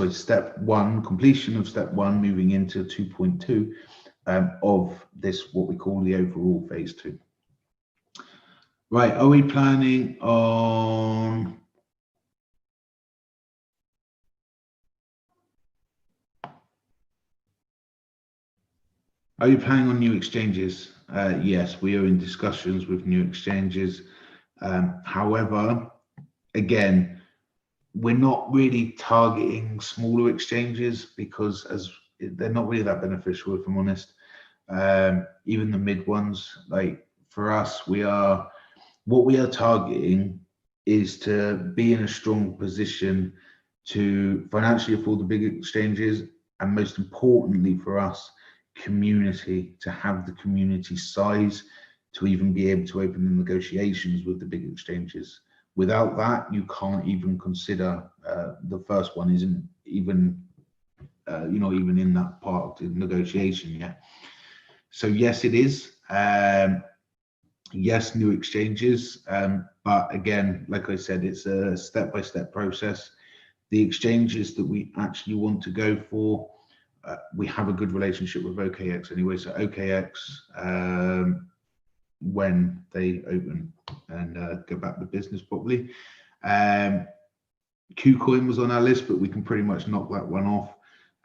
step one, completion of step one, moving into 2.2 of this, what we call the overall phase two. Right, are we planning on new exchanges? Yes, we are in discussions with new exchanges. However, again, we're not really targeting smaller exchanges because they're not really that beneficial, if I'm honest. Even the mid ones, like for us, what we are targeting is to be in a strong position to financially afford the big exchanges, and most importantly for us, community, to have the community size to even be able to open the negotiations with the big exchanges. Without that, you can't even consider the first one isn't even not even in that part of the negotiation yet. So yes, it is. Yes, new exchanges, but again, like I said, it's a step-by-step process. The exchanges that we actually want to go for, we have a good relationship with OKX anyway. So OKX, when they open and go back to business properly, KuCoin was on our list, but we can pretty much knock that one off.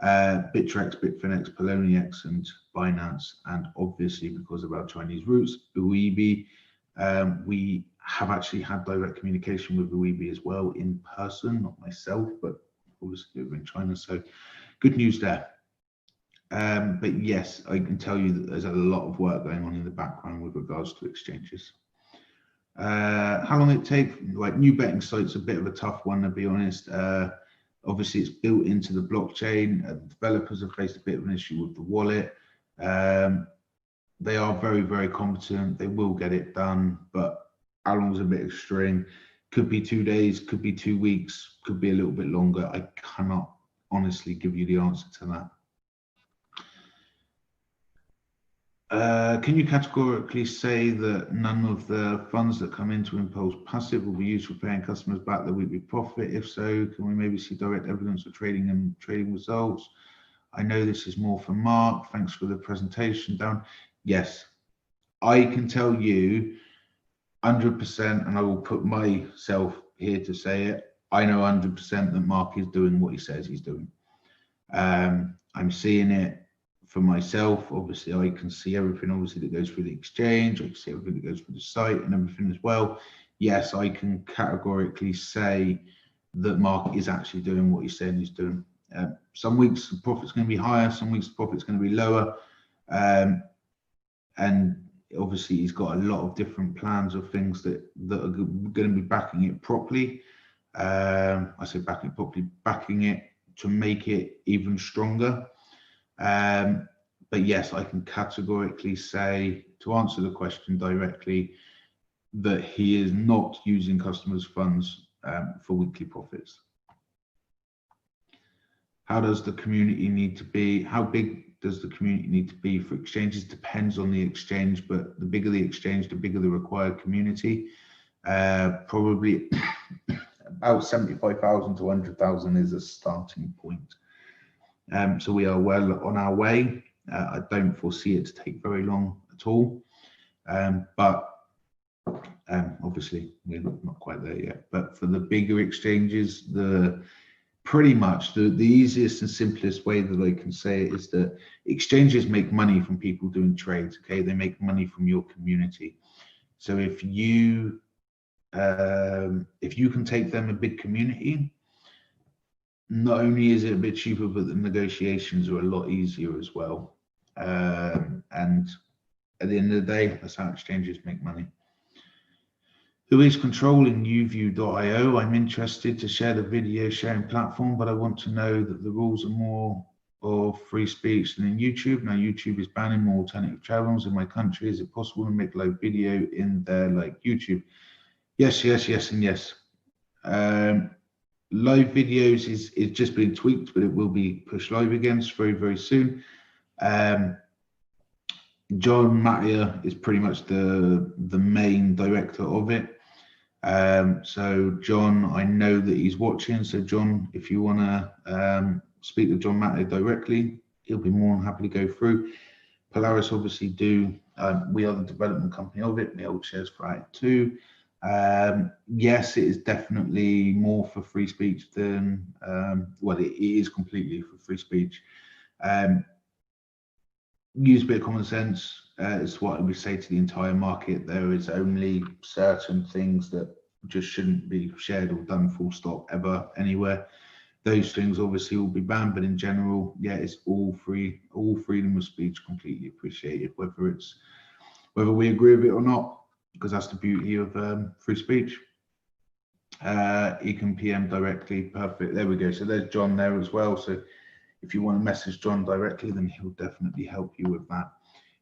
Bittrex, Bitfinex, Poloniex, and Binance, and obviously because of our Chinese roots, Weebly. We have actually had direct communication with Weebly as well in person, not myself, but obviously over in China. So good news there. But yes, I can tell you that there's a lot of work going on in the background with regards to exchanges. How long it take? Like new betting sites, a bit of a tough one, to be honest. Obviously, it's built into the blockchain. Developers have faced a bit of an issue with the wallet. They are very, very competent. They will get it done, but how long is a bit of string? Could be 2 days, could be 2 weeks, could be a little bit longer. I cannot honestly give you the answer to that. Can you categorically say that none of the funds that come into Impulse Passive will be used for paying customers back their weekly profit? If so, can we maybe see direct evidence of trading and trading results? I know this is more for Mark. Thanks for the presentation, Darren. Yes, I can tell you 100%, and I will put myself here to say it. I know 100% that Mark is doing what he says he's doing. I'm seeing it for myself. Obviously, I can see everything obviously that goes through the exchange. I can see everything that goes through the site and everything as well. Yes, I can categorically say that Mark is actually doing what he's saying he's doing. Some weeks the profit's going to be higher, some weeks the profit's going to be lower. And obviously he's got a lot of different plans of things that are going to be backing it properly. I say backing it properly, backing it to make it even stronger. But yes, I can categorically say, to answer the question directly, that he is not using customers' funds for weekly profits. How does the community need to be? How big does the community need to be for exchanges? Depends on the exchange, but the bigger the exchange, the bigger the required community. Probably about 75,000 to 100,000 is a starting point. So we are well on our way. I don't foresee it to take very long at all, but obviously we're not quite there yet. But for the bigger exchanges, pretty much the easiest and simplest way that I can say it is that exchanges make money from people doing trades. Okay, they make money from your community. So if you can take them a big community, not only is it a bit cheaper, but the negotiations are a lot easier as well. And at the end of the day, that's how exchanges make money. Who is controlling UView.io? I'm interested to share the video sharing platform, but I want to know that the rules are more of free speech than in YouTube. Now YouTube is banning more alternative channels in my country. Is it possible to make live video in there like YouTube? Yes, yes, yes, and yes. Live videos is just being tweaked, but it will be pushed live again very, very soon. John Mattia is pretty much the main director of it. So John, I know that he's watching. So John, if you want to speak to John Mattia directly, he'll be more than happy to go through. Polaris obviously do. We are the development company of it. We hold shares for it too. Yes, it is definitely more for free speech than, well, it is completely for free speech. Use a bit of common sense. It's what I would say to the entire market. There is only certain things that just shouldn't be shared or done full stop ever anywhere. Those things obviously will be banned, but in general, yeah, it's all free, all freedom of speech completely appreciated, whether we agree with it or not, because that's the beauty of free speech. You can PM directly, perfect. There we go. So there's John there as well. So if you want to message John directly, then he'll definitely help you with that.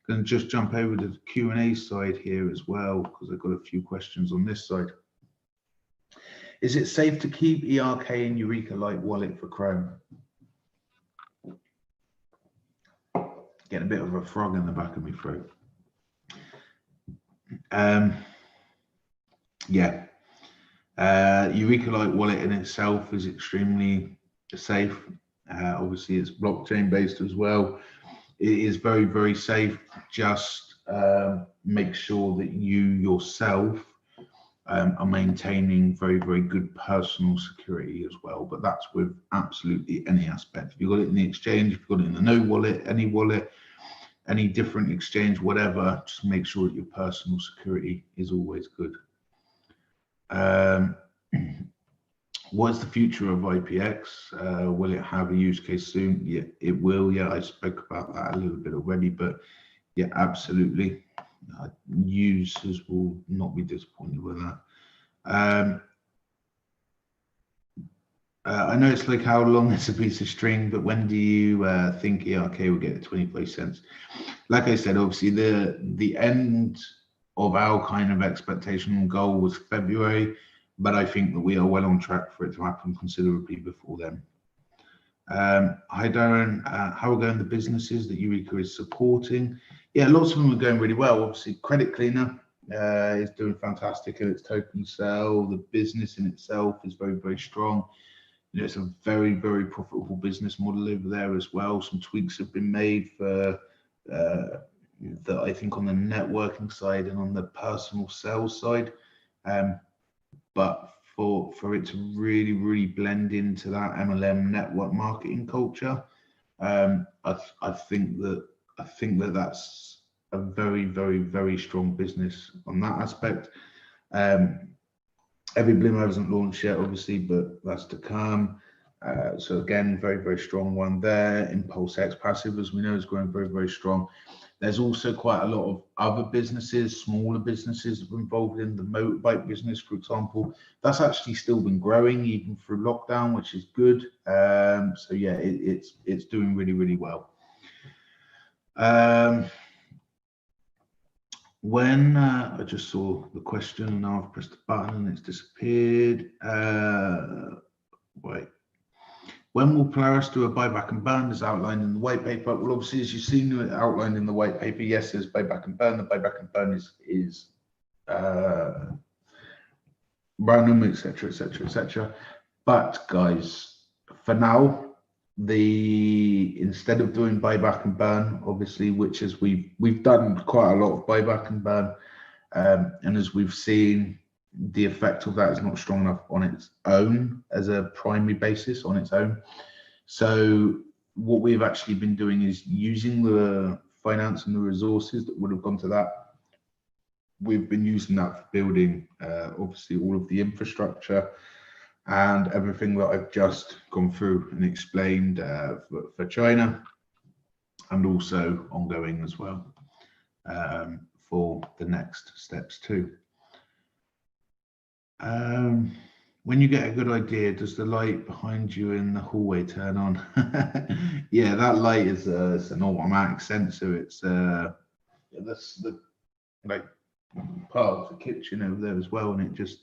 Going to just jump over to the Q&A side here as well, because I've got a few questions on this side. Is it safe to keep ERK in Eureka Lite wallet for Chrome? Getting a bit of a frog in the back of my throat. Yeah. Eureka Lite wallet in itself is extremely safe. Obviously, it's blockchain based as well. It is very, very safe. Just make sure that you yourself are maintaining very, very good personal security as well. But that's with absolutely any aspect. If you've got it in the exchange, if you've got it in the no wallet, any different exchange, whatever, just make sure that your personal security is always good. What is the future of IPX? Will it have a use case soon? Yeah, it will. Yeah, I spoke about that a little bit already, but yeah, absolutely. Users will not be disappointed with that. I know it's like how long is a piece of string, but when do you think ERK will get to 25 cents? Like I said, obviously the end of our kind of expectation and goal was February, but I think that we are well on track for it to happen considerably before then. Hi Darren, how are going the businesses that Eureka is supporting? Yeah, lots of them are going really well. Obviously, Credit Cleaner is doing fantastic in its token sale. The business in itself is very, very strong. You know, it's a very, very profitable business model over there as well. Some tweaks have been made for that I think on the networking side and on the personal sales side. But for it to really, really blend into that MLM network marketing culture, I think that that's a very, very, very strong business on that aspect. Every Blimmer hasn't launched yet, obviously, but that's to come. So again, very, very strong one there. Impulse X Passive, as we know, is growing very, very strong. There's also quite a lot of other businesses, smaller businesses that are involved in the motorbike business, for example. That's actually still been growing even through lockdown, which is good. So yeah, it's doing really, really well. When I just saw the question and now I've pressed the button and it's disappeared. Wait. When will Polaris do a buyback and burn as outlined in the white paper? Well, obviously, as you've seen outlined in the white paper, yes, there's buyback and burn. The buyback and burn is random, etc., etc., etc. But guys, for now, instead of doing buyback and burn, obviously, which is we've done quite a lot of buyback and burn, and as we've seen, the effect of that is not strong enough on its own as a primary basis on its own. So what we've actually been doing is using the finance and the resources that would have gone to that. We've been using that for building obviously all of the infrastructure and everything that I've just gone through and explained for China, and also ongoing as well for the next steps too. when you get a good idea, does the light behind you in the hallway turn on? Yeah, that light is it's an automatic sensor. It's that's the like part of the kitchen over there as well, and it just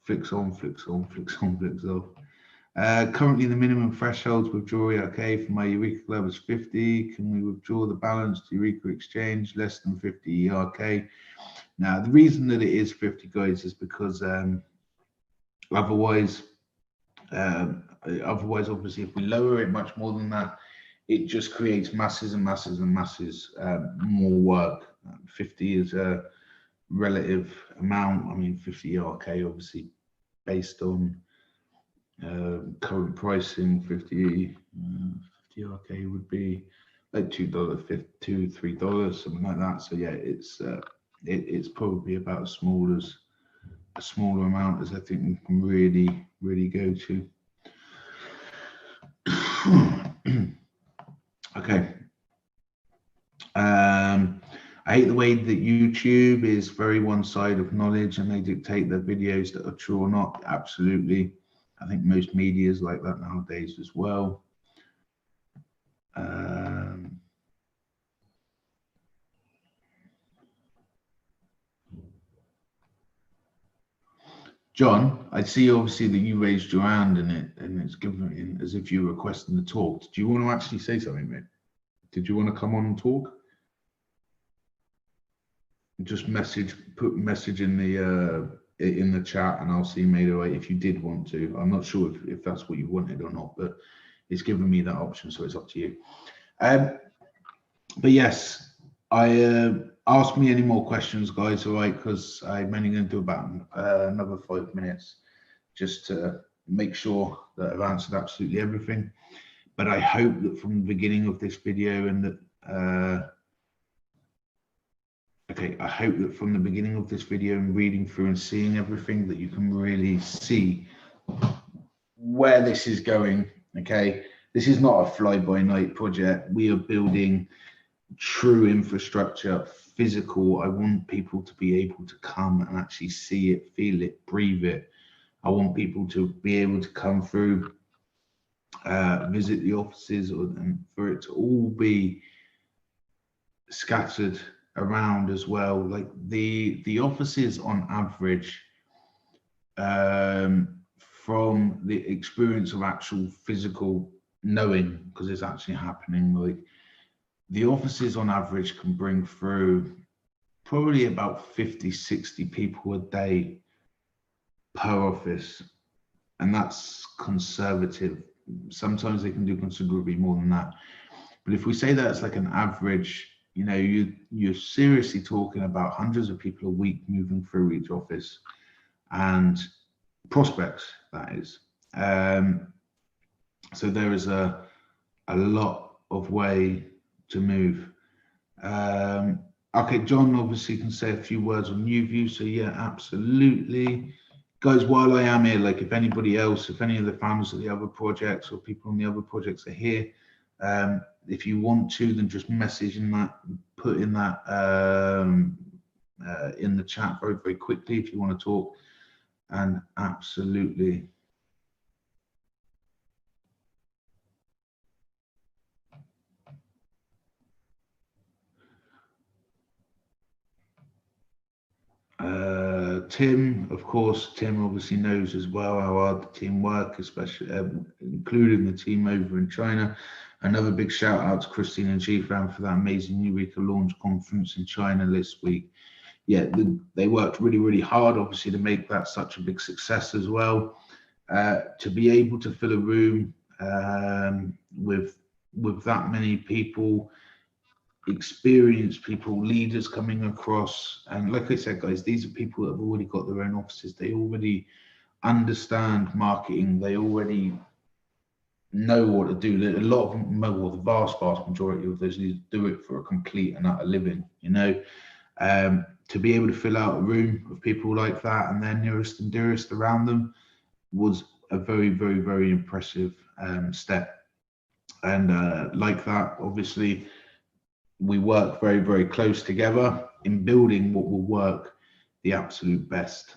flicks on, flicks on, flicks on, flicks off. Currently, the minimum thresholds withdrawal ERK for my Eureka Club is 50. Can we withdraw the balance to Eureka Exchange less than 50 ERK? Now, the reason that it is 50, guys, is because otherwise, obviously, if we lower it much more than that, it just creates masses and masses and masses more work. 50 is a relative amount. I mean, 50 ERK, obviously, based on current pricing, 50 ERK would be like $2.50, $3, something like that. So yeah, it's probably about as smaller amount as I think we can really go to. Okay. I hate the way that YouTube is very one side of knowledge and they dictate the videos that are true or not. Absolutely. I think most media is like that nowadays as well. John, I see obviously that you raised your hand and it's given in as if you were requesting to talk. Do you want to actually say something, mate? Did you want to come on and talk? Just put message in the chat and I'll see made away if you did want to. I'm not sure if that's what you wanted or not, but it's given me that option, so it's up to you. But yes, ask me any more questions, guys, all right, because I'm only going to do about another 5 minutes just to make sure that I've answered absolutely everything. But I hope that from the beginning of this video and that I hope that from the beginning of this video and reading through and seeing everything that you can really see where this is going. Okay, this is not a fly-by-night project. We are building true infrastructure, physical. I want people to be able to come and actually see it, feel it, breathe it. I want people to be able to come through, visit the offices, and for it to all be scattered around as well. Like the offices on average, from the experience of actual physical knowing, because it's actually happening, like the offices on average can bring through probably about 50, 60 people a day per office. And that's conservative. Sometimes they can do considerably more than that. But if we say that it's like an average, you know, you're seriously talking about hundreds of people a week moving through each office, and prospects, that is. So there is a lot of way to move. Okay, John obviously can say a few words on NewView, so yeah, absolutely. Guys, while I am here, like if anybody else, if any of the founders of the other projects or people on the other projects are here, if you want to, then just message in that, put in that in the chat very, very quickly if you want to talk. And absolutely. Tim, of course, Tim obviously knows as well how hard the team work, especially including the team over in China. Another big shout out to Christine and Gfran for that amazing Eureka launch conference in China this week. Yeah, they worked really, really hard, obviously, to make that such a big success as well. To be able to fill a room with that many people, experienced people, leaders coming across, and like I said, guys, these are people that have already got their own offices. They already understand marketing. They already know what to do. A lot of them, well, the vast majority of those leaders do it for a complete and utter living, you know. To be able to fill out a room of people like that and their nearest and dearest around them was a very, very, very impressive step. And like that, obviously, we work very, very close together in building what will work the absolute best.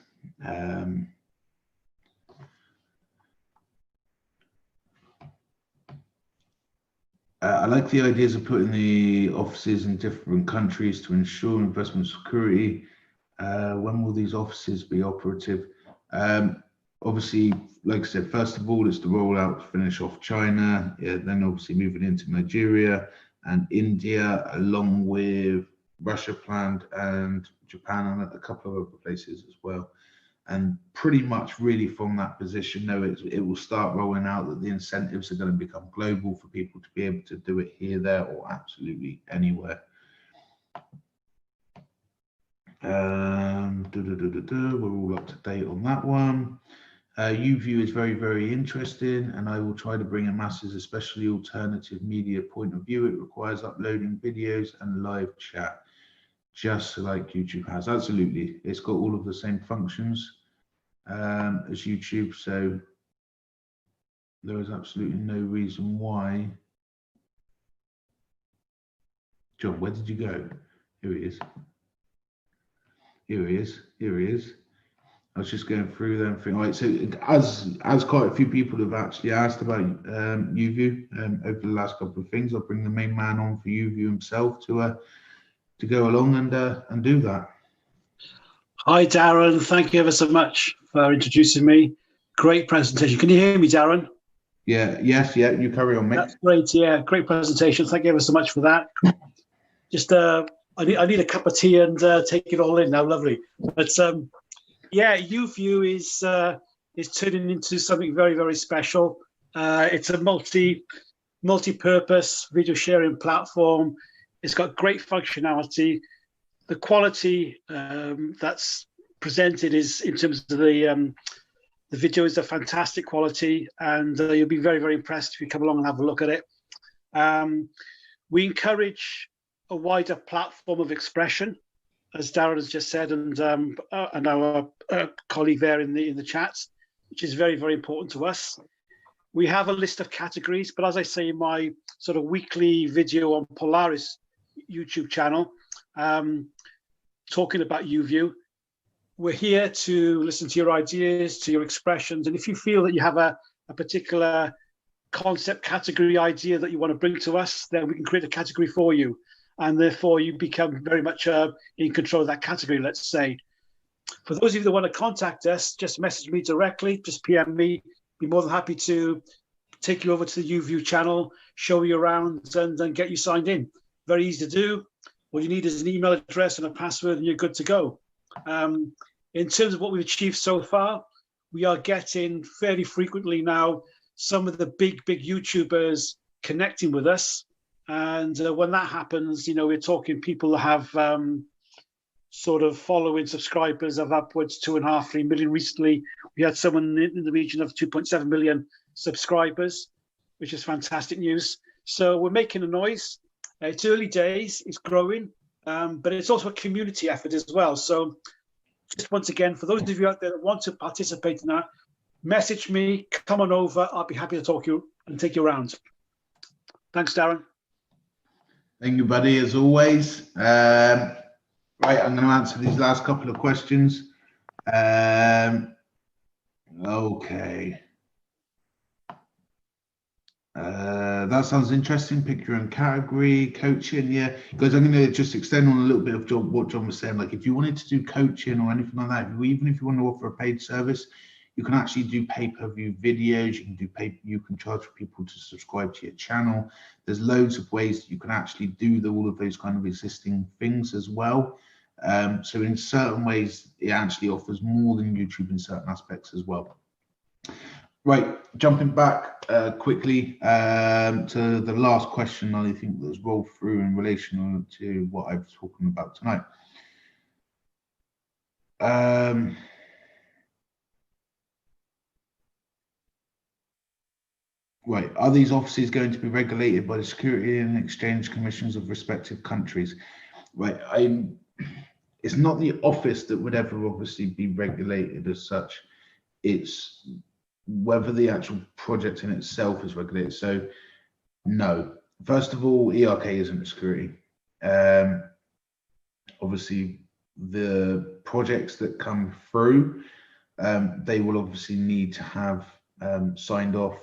I like the ideas of putting the offices in different countries to ensure investment security. When will these offices be operative? Obviously, like I said, first of all, it's the rollout to finish off China, then obviously moving into Nigeria and India, along with Russia planned and Japan and a couple of other places as well. And pretty much really from that position, no, it will start rolling out that the incentives are going to become global for people to be able to do it here, there, or absolutely anywhere. We're all up to date on that one. UView is very, very interesting, and I will try to bring a masses, especially alternative media point of view. It requires uploading videos and live chat, just like YouTube has. Absolutely, it's got all of the same functions as YouTube, so there is absolutely no reason why. John, where did you go? Here he is. Here he is. Here he is. I was just going through them. Right, so as quite a few people have actually asked about UView over the last couple of things, I'll bring the main man on for UView himself to go along and do that. Hi, Darren. Thank you ever so much for introducing me. Great presentation. Can you hear me, Darren? Yeah. Yes. Yeah. You carry on, mate. That's great. Yeah. Great presentation. Thank you ever so much for that. Just I need a cup of tea and take it all in now. Lovely. But yeah, UView is turning into something very, very special. It's a multi-purpose video sharing platform. It's got great functionality. The quality that's presented is, in terms of the videos, are fantastic quality, and you'll be very, very impressed if you come along and have a look at it. We encourage a wider platform of expression, as Darren has just said, and our colleague there in the chat, which is very, very important to us. We have a list of categories, but as I say in my sort of weekly video on Polaris YouTube channel, talking about UView, we're here to listen to your ideas, to your expressions, and if you feel that you have a particular concept category idea that you want to bring to us, then we can create a category for you. And therefore you become very much in control of that category, let's say. For those of you that want to contact us, just message me directly, just PM me. Be more than happy to take you over to the UView channel, show you around, and get you signed in. Very easy to do. All you need is an email address and a password, and you're good to go. In terms of what we've achieved so far, we are getting fairly frequently now some of the big YouTubers connecting with us. And when that happens, you know, we're talking people that have sort of following subscribers of upwards 2.5, 3 million recently. We had someone in the region of 2.7 million subscribers, which is fantastic news. So we're making a noise. It's early days, it's growing, but it's also a community effort as well. So just once again, for those of you out there that want to participate in that, message me, come on over. I'll be happy to talk to you and take you around. Thanks, Darren. Thank you, buddy, as always. Right, I'm going to answer these last couple of questions. Okay. That sounds interesting. Pick your own category, coaching. Yeah, guys, I'm going to just extend on a little bit of what John was saying. Like, if you wanted to do coaching or anything like that, even if you want to offer a paid service, you can actually do pay-per-view videos. You can do you can charge for people to subscribe to your channel. There's loads of ways that you can actually do all of those kind of existing things as well. So in certain ways, it actually offers more than YouTube in certain aspects as well. Right, jumping back quickly to the last question I think that's rolled through in relation to what I was talking about tonight. Right, are these offices going to be regulated by the Security and Exchange Commissions of respective countries? Right, it's not the office that would ever obviously be regulated as such. It's whether the actual project in itself is regulated. So no, first of all, ERK isn't a security. Obviously the projects that come through, they will obviously need to have signed off,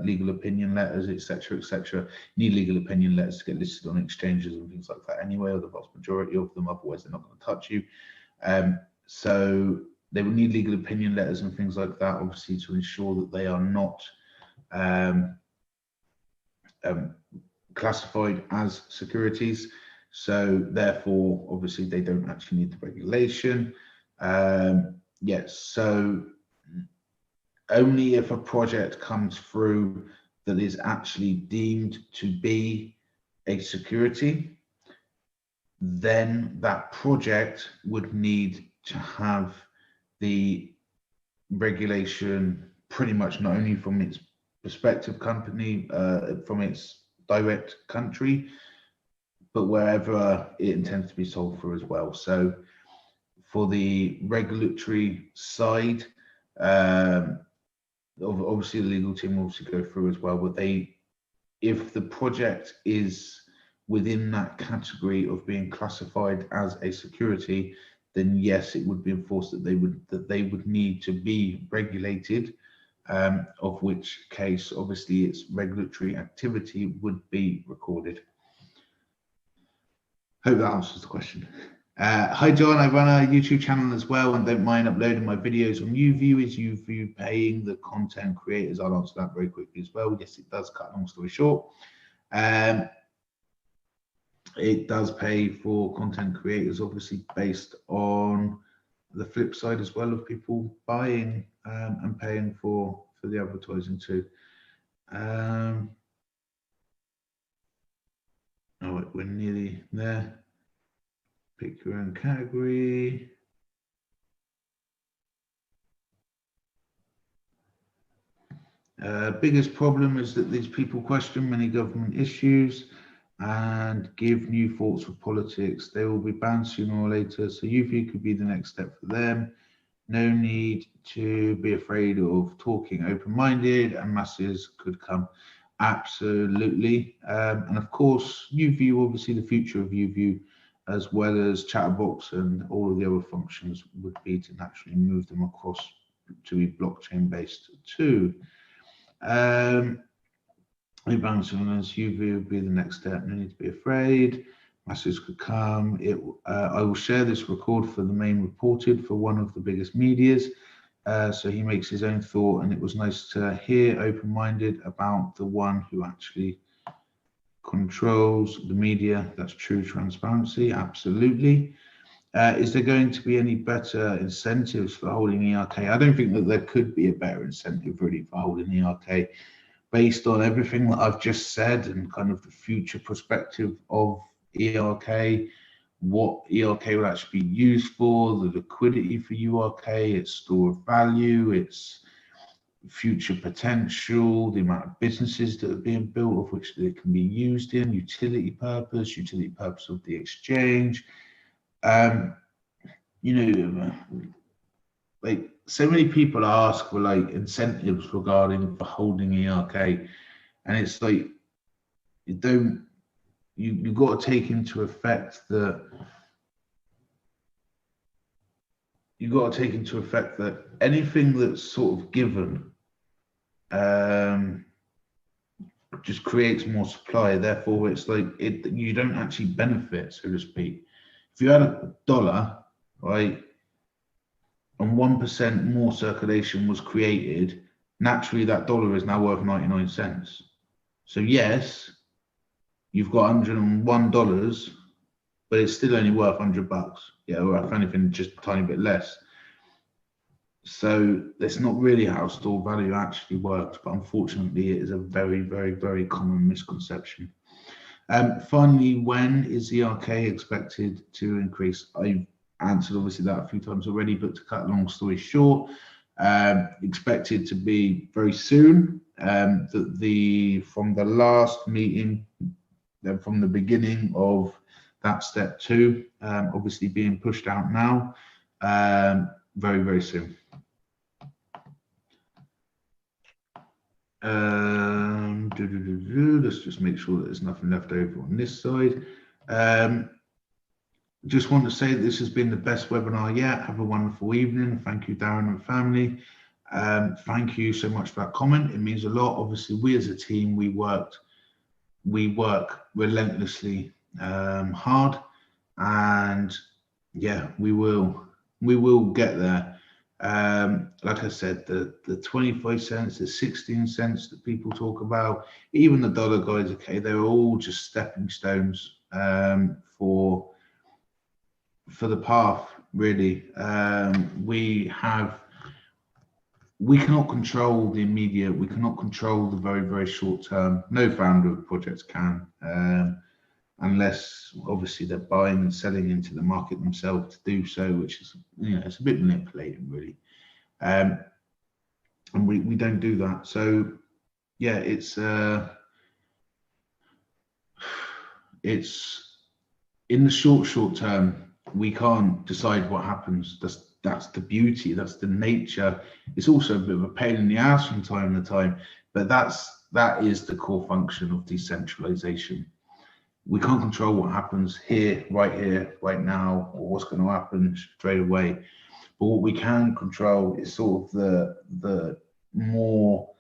legal opinion letters, etc., etc. You need legal opinion letters to get listed on exchanges and things like that anyway, or the vast majority of them, otherwise they're not going to touch you. So they will need legal opinion letters and things like that, obviously, to ensure that they are not classified as securities. So therefore, obviously, they don't actually need the regulation. Yes, so only if a project comes through that is actually deemed to be a security, then that project would need to have the regulation pretty much not only from its prospective company, from its direct country, but wherever it intends to be sold through as well. So for the regulatory side, obviously the legal team will obviously go through as well, but if the project is within that category of being classified as a security, then yes, it would be enforced that they would need to be regulated, of which case obviously its regulatory activity would be recorded. Hope that answers the question. Hi John, I run a YouTube channel as well and don't mind uploading my videos on YouView. Is YouView paying the content creators? I'll answer that very quickly as well. Yes, it does, cut a long story short. It does pay for content creators, obviously based on the flip side as well of people buying and paying for the advertising too. Oh, we're nearly there. Pick your own category. Biggest problem is that these people question many government issues and give new thoughts for politics. They will be banned sooner or later, so YouView could be the next step for them. No need to be afraid of talking open-minded, and masses could come. Absolutely. And of course, YouView, obviously the future of YouView, as well as Chatterbox and all of the other functions, would be to naturally move them across to be blockchain based too. Rebalancing as YouView would be the next step. No need to be afraid. Masses could come. I will share this record for the main reported for one of the biggest medias. So he makes his own thought, and it was nice to hear open-minded about the one who actually controls the media. That's true transparency, absolutely. Is there going to be any better incentives for holding ERK? I don't think that there could be a better incentive really for holding ERK based on everything that I've just said and kind of the future perspective of ERK, what ERK will actually be used for, the liquidity for ERK, its store of value, its future potential, the amount of businesses that are being built of which they can be used in, utility purpose of the exchange. You know, like so many people ask for like incentives regarding for holding ERK, and it's like you've got to take into effect that anything that's sort of given just creates more supply. Therefore, it's like you don't actually benefit, so to speak. If you had $1, right, and 1% more circulation was created, naturally that $1 is now worth 99 cents. So yes, you've got $101, but it's still only worth $100. Yeah, or if anything, just a tiny bit less. So that's not really how store value actually works, but unfortunately it is a very, very, very common misconception. Finally, when is ERK expected to increase? I've answered obviously that a few times already, but to cut a long story short, expected to be very soon. From the last meeting, from the beginning of that step 2, obviously being pushed out now, very, very soon. Let's just make sure that there's nothing left over on this side. Just want to say that this has been the best webinar yet. Have a wonderful evening. Thank you, Darren and family. Thank you so much for that comment. It means a lot. Obviously, we as a team, we work relentlessly hard, and yeah, we will get there. Like I said, the 25 cents, the 16 cents that people talk about, even the dollar guys, okay, they're all just stepping stones for the path, really. We cannot control the immediate, we cannot control the very, very short term. No founder of projects can, unless obviously they're buying and selling into the market themselves to do so, which is, it's a bit manipulating, really. And we don't do that. So yeah, it's in the short term, we can't decide what happens. That's the beauty, that's the nature. It's also a bit of a pain in the ass from time to time, but that is the core function of decentralization. We can't control what happens here, right now, or what's going to happen straight away. But what we can control is sort of the more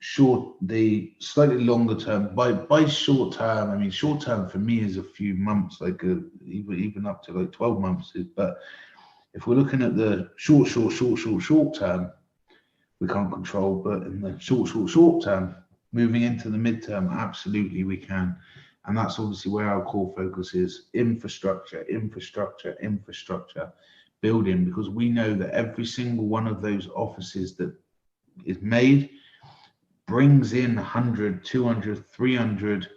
short, the slightly longer term. By short term, I mean short term for me is a few months, like even up to like 12 months. But if we're looking at the short term, we can't control. But in the short term, moving into the midterm, absolutely we can. And that's obviously where our core focus is: infrastructure, building, because we know that every single one of those offices that is made brings in 100, 200, 300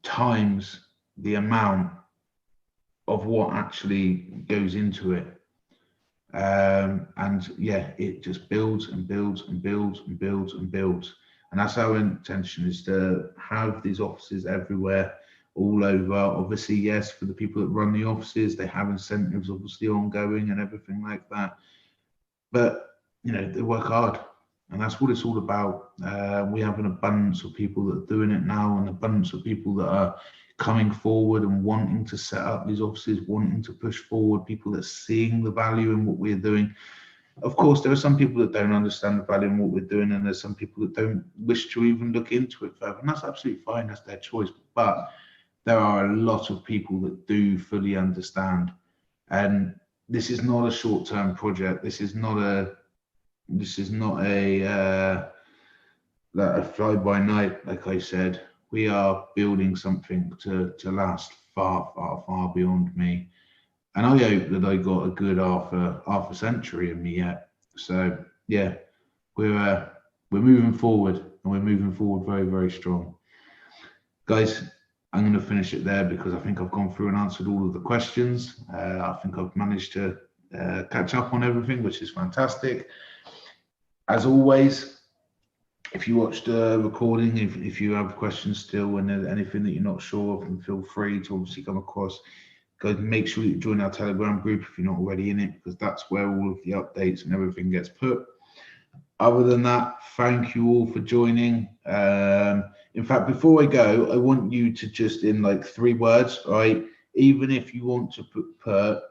times the amount of what actually goes into it. And yeah, it just builds and builds and builds and builds and builds. And that's our intention, is to have these offices everywhere, all over. Obviously, yes, for the people that run the offices, they have incentives obviously ongoing and everything like that. But, they work hard. And that's what it's all about. We have an abundance of people that are doing it now, an abundance of people that are coming forward and wanting to set up these offices, wanting to push forward, people that are seeing the value in what we're doing. Of course, there are some people that don't understand the value in what we're doing, and there's some people that don't wish to even look into it further, and that's absolutely fine. That's their choice. But there are a lot of people that do fully understand, and this is not a short-term project. This is not a fly-by-night. Like I said, we are building something to last far, far, far beyond me. And I hope that I got a good half a century in me yet. So yeah, we're moving forward, and we're moving forward very, very strong. Guys, I'm going to finish it there because I think I've gone through and answered all of the questions. I think I've managed to catch up on everything, which is fantastic. As always, if you watched the recording, if you have questions still and there's anything that you're not sure of, then feel free to obviously come across. Go make sure you join our Telegram group if you're not already in it, because that's where all of the updates and everything gets put. Other than that, thank you all for joining. In fact, before I go, I want you to just, in like 3 words, right? Even if you want to put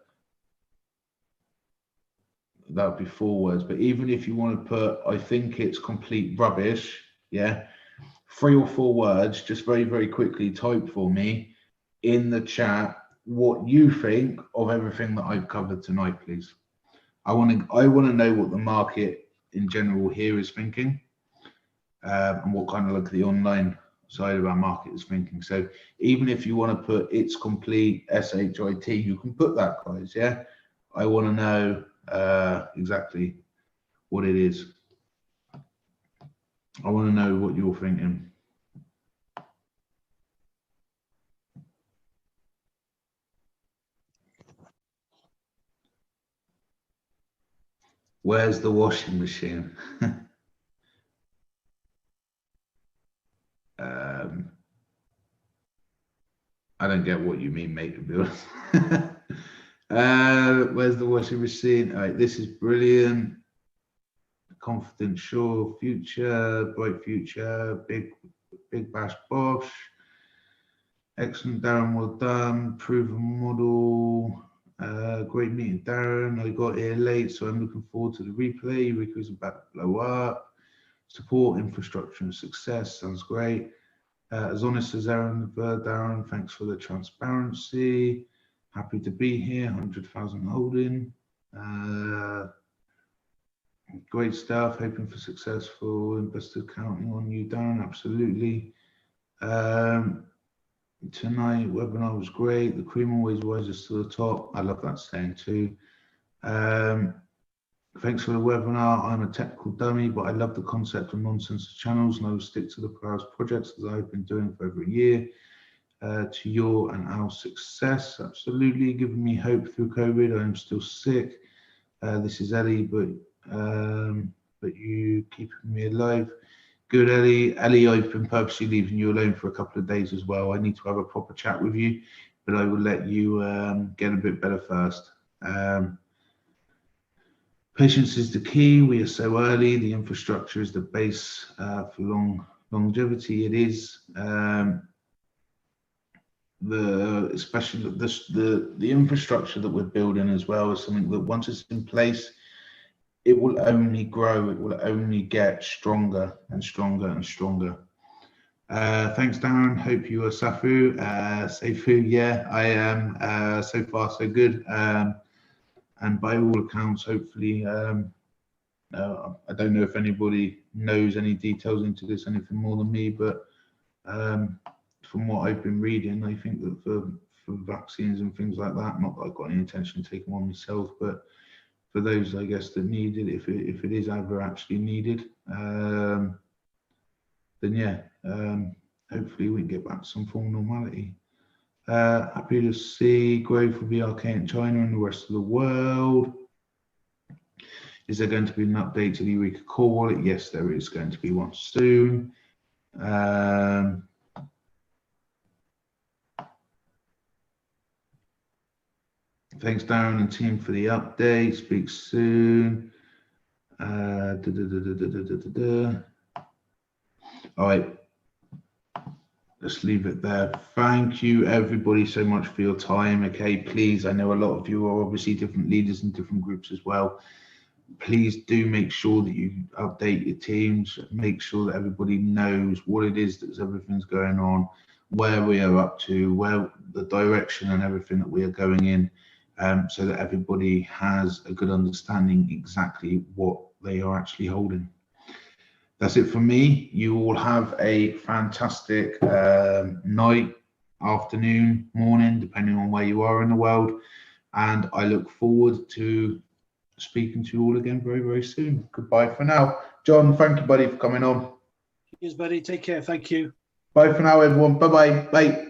that would be 4 words, but even if you want to put, I think it's complete rubbish, yeah, 3 or 4 words, just very, very quickly type for me in the chat what you think of everything that I've covered tonight, please. I want to know what the market in general here is thinking, and what kind of like the online side of our market is thinking. So even if you want to put it's complete SHIT, you can put that, guys. Yeah, I want to know exactly what it is. I want to know what you're thinking. Where's the washing machine? I don't get what you mean, mate, to be honest. Where's the washing machine? All right, this is brilliant. Confident, sure, future, bright future, big bash bosh. Excellent, Darren, well done. Proven model. Great meeting, Darren. I got here late, so I'm looking forward to the replay. Eureka is about to blow up. Support, infrastructure, and success. Sounds great. As honest as Aaron, Darren, thanks for the transparency. Happy to be here. 100,000 holding. Great stuff. Hoping for successful investors counting on you, Darren. Absolutely. Tonight webinar was great. The cream always rises to the top. I love that saying too. Thanks for the webinar. I'm a technical dummy, but I love the concept of non-censored channels, and I will stick to the Polaris projects as I've been doing for over a year. To your and our success, absolutely giving me hope through COVID. I am still sick. This is Ellie, but you keeping me alive. Good, Ellie. Ellie, I've been purposely leaving you alone for a couple of days as well. I need to have a proper chat with you, but I will let you get a bit better first. Patience is the key. We are so early. The infrastructure is the base for longevity. It is especially the infrastructure that we're building as well is something that once it's in place, it will only grow. It will only get stronger and stronger and stronger. Thanks, Darren. Hope you are Safu. Safu, yeah, I am. So far, so good. And by all accounts, hopefully, I don't know if anybody knows any details into this, anything more than me, but from what I've been reading, I think that for vaccines and things like that, not that I've got any intention of taking one myself, but for those, I guess, that need it, if it is ever actually needed, then yeah, hopefully we can get back to some form of normality. Happy to see growth will be arcane in China and the rest of the world. Is there going to be an update to the Eureka core wallet? Yes, there is going to be one soon. Thanks, Darren and team, for the update. Speak soon. All right. Let's leave it there. Thank you, everybody, so much for your time. Okay, please, I know a lot of you are obviously different leaders in different groups as well. Please do make sure that you update your teams, make sure that everybody knows what it is that everything's going on, where we are up to, where the direction and everything that we are going in, so that everybody has a good understanding exactly what they are actually holding. That's it for me. You all have a fantastic night, afternoon, morning, depending on where you are in the world. And I look forward to speaking to you all again very, very soon. Goodbye for now. John, thank you, buddy, for coming on. Cheers, buddy. Take care. Thank you. Bye for now, everyone. Bye-bye. Bye.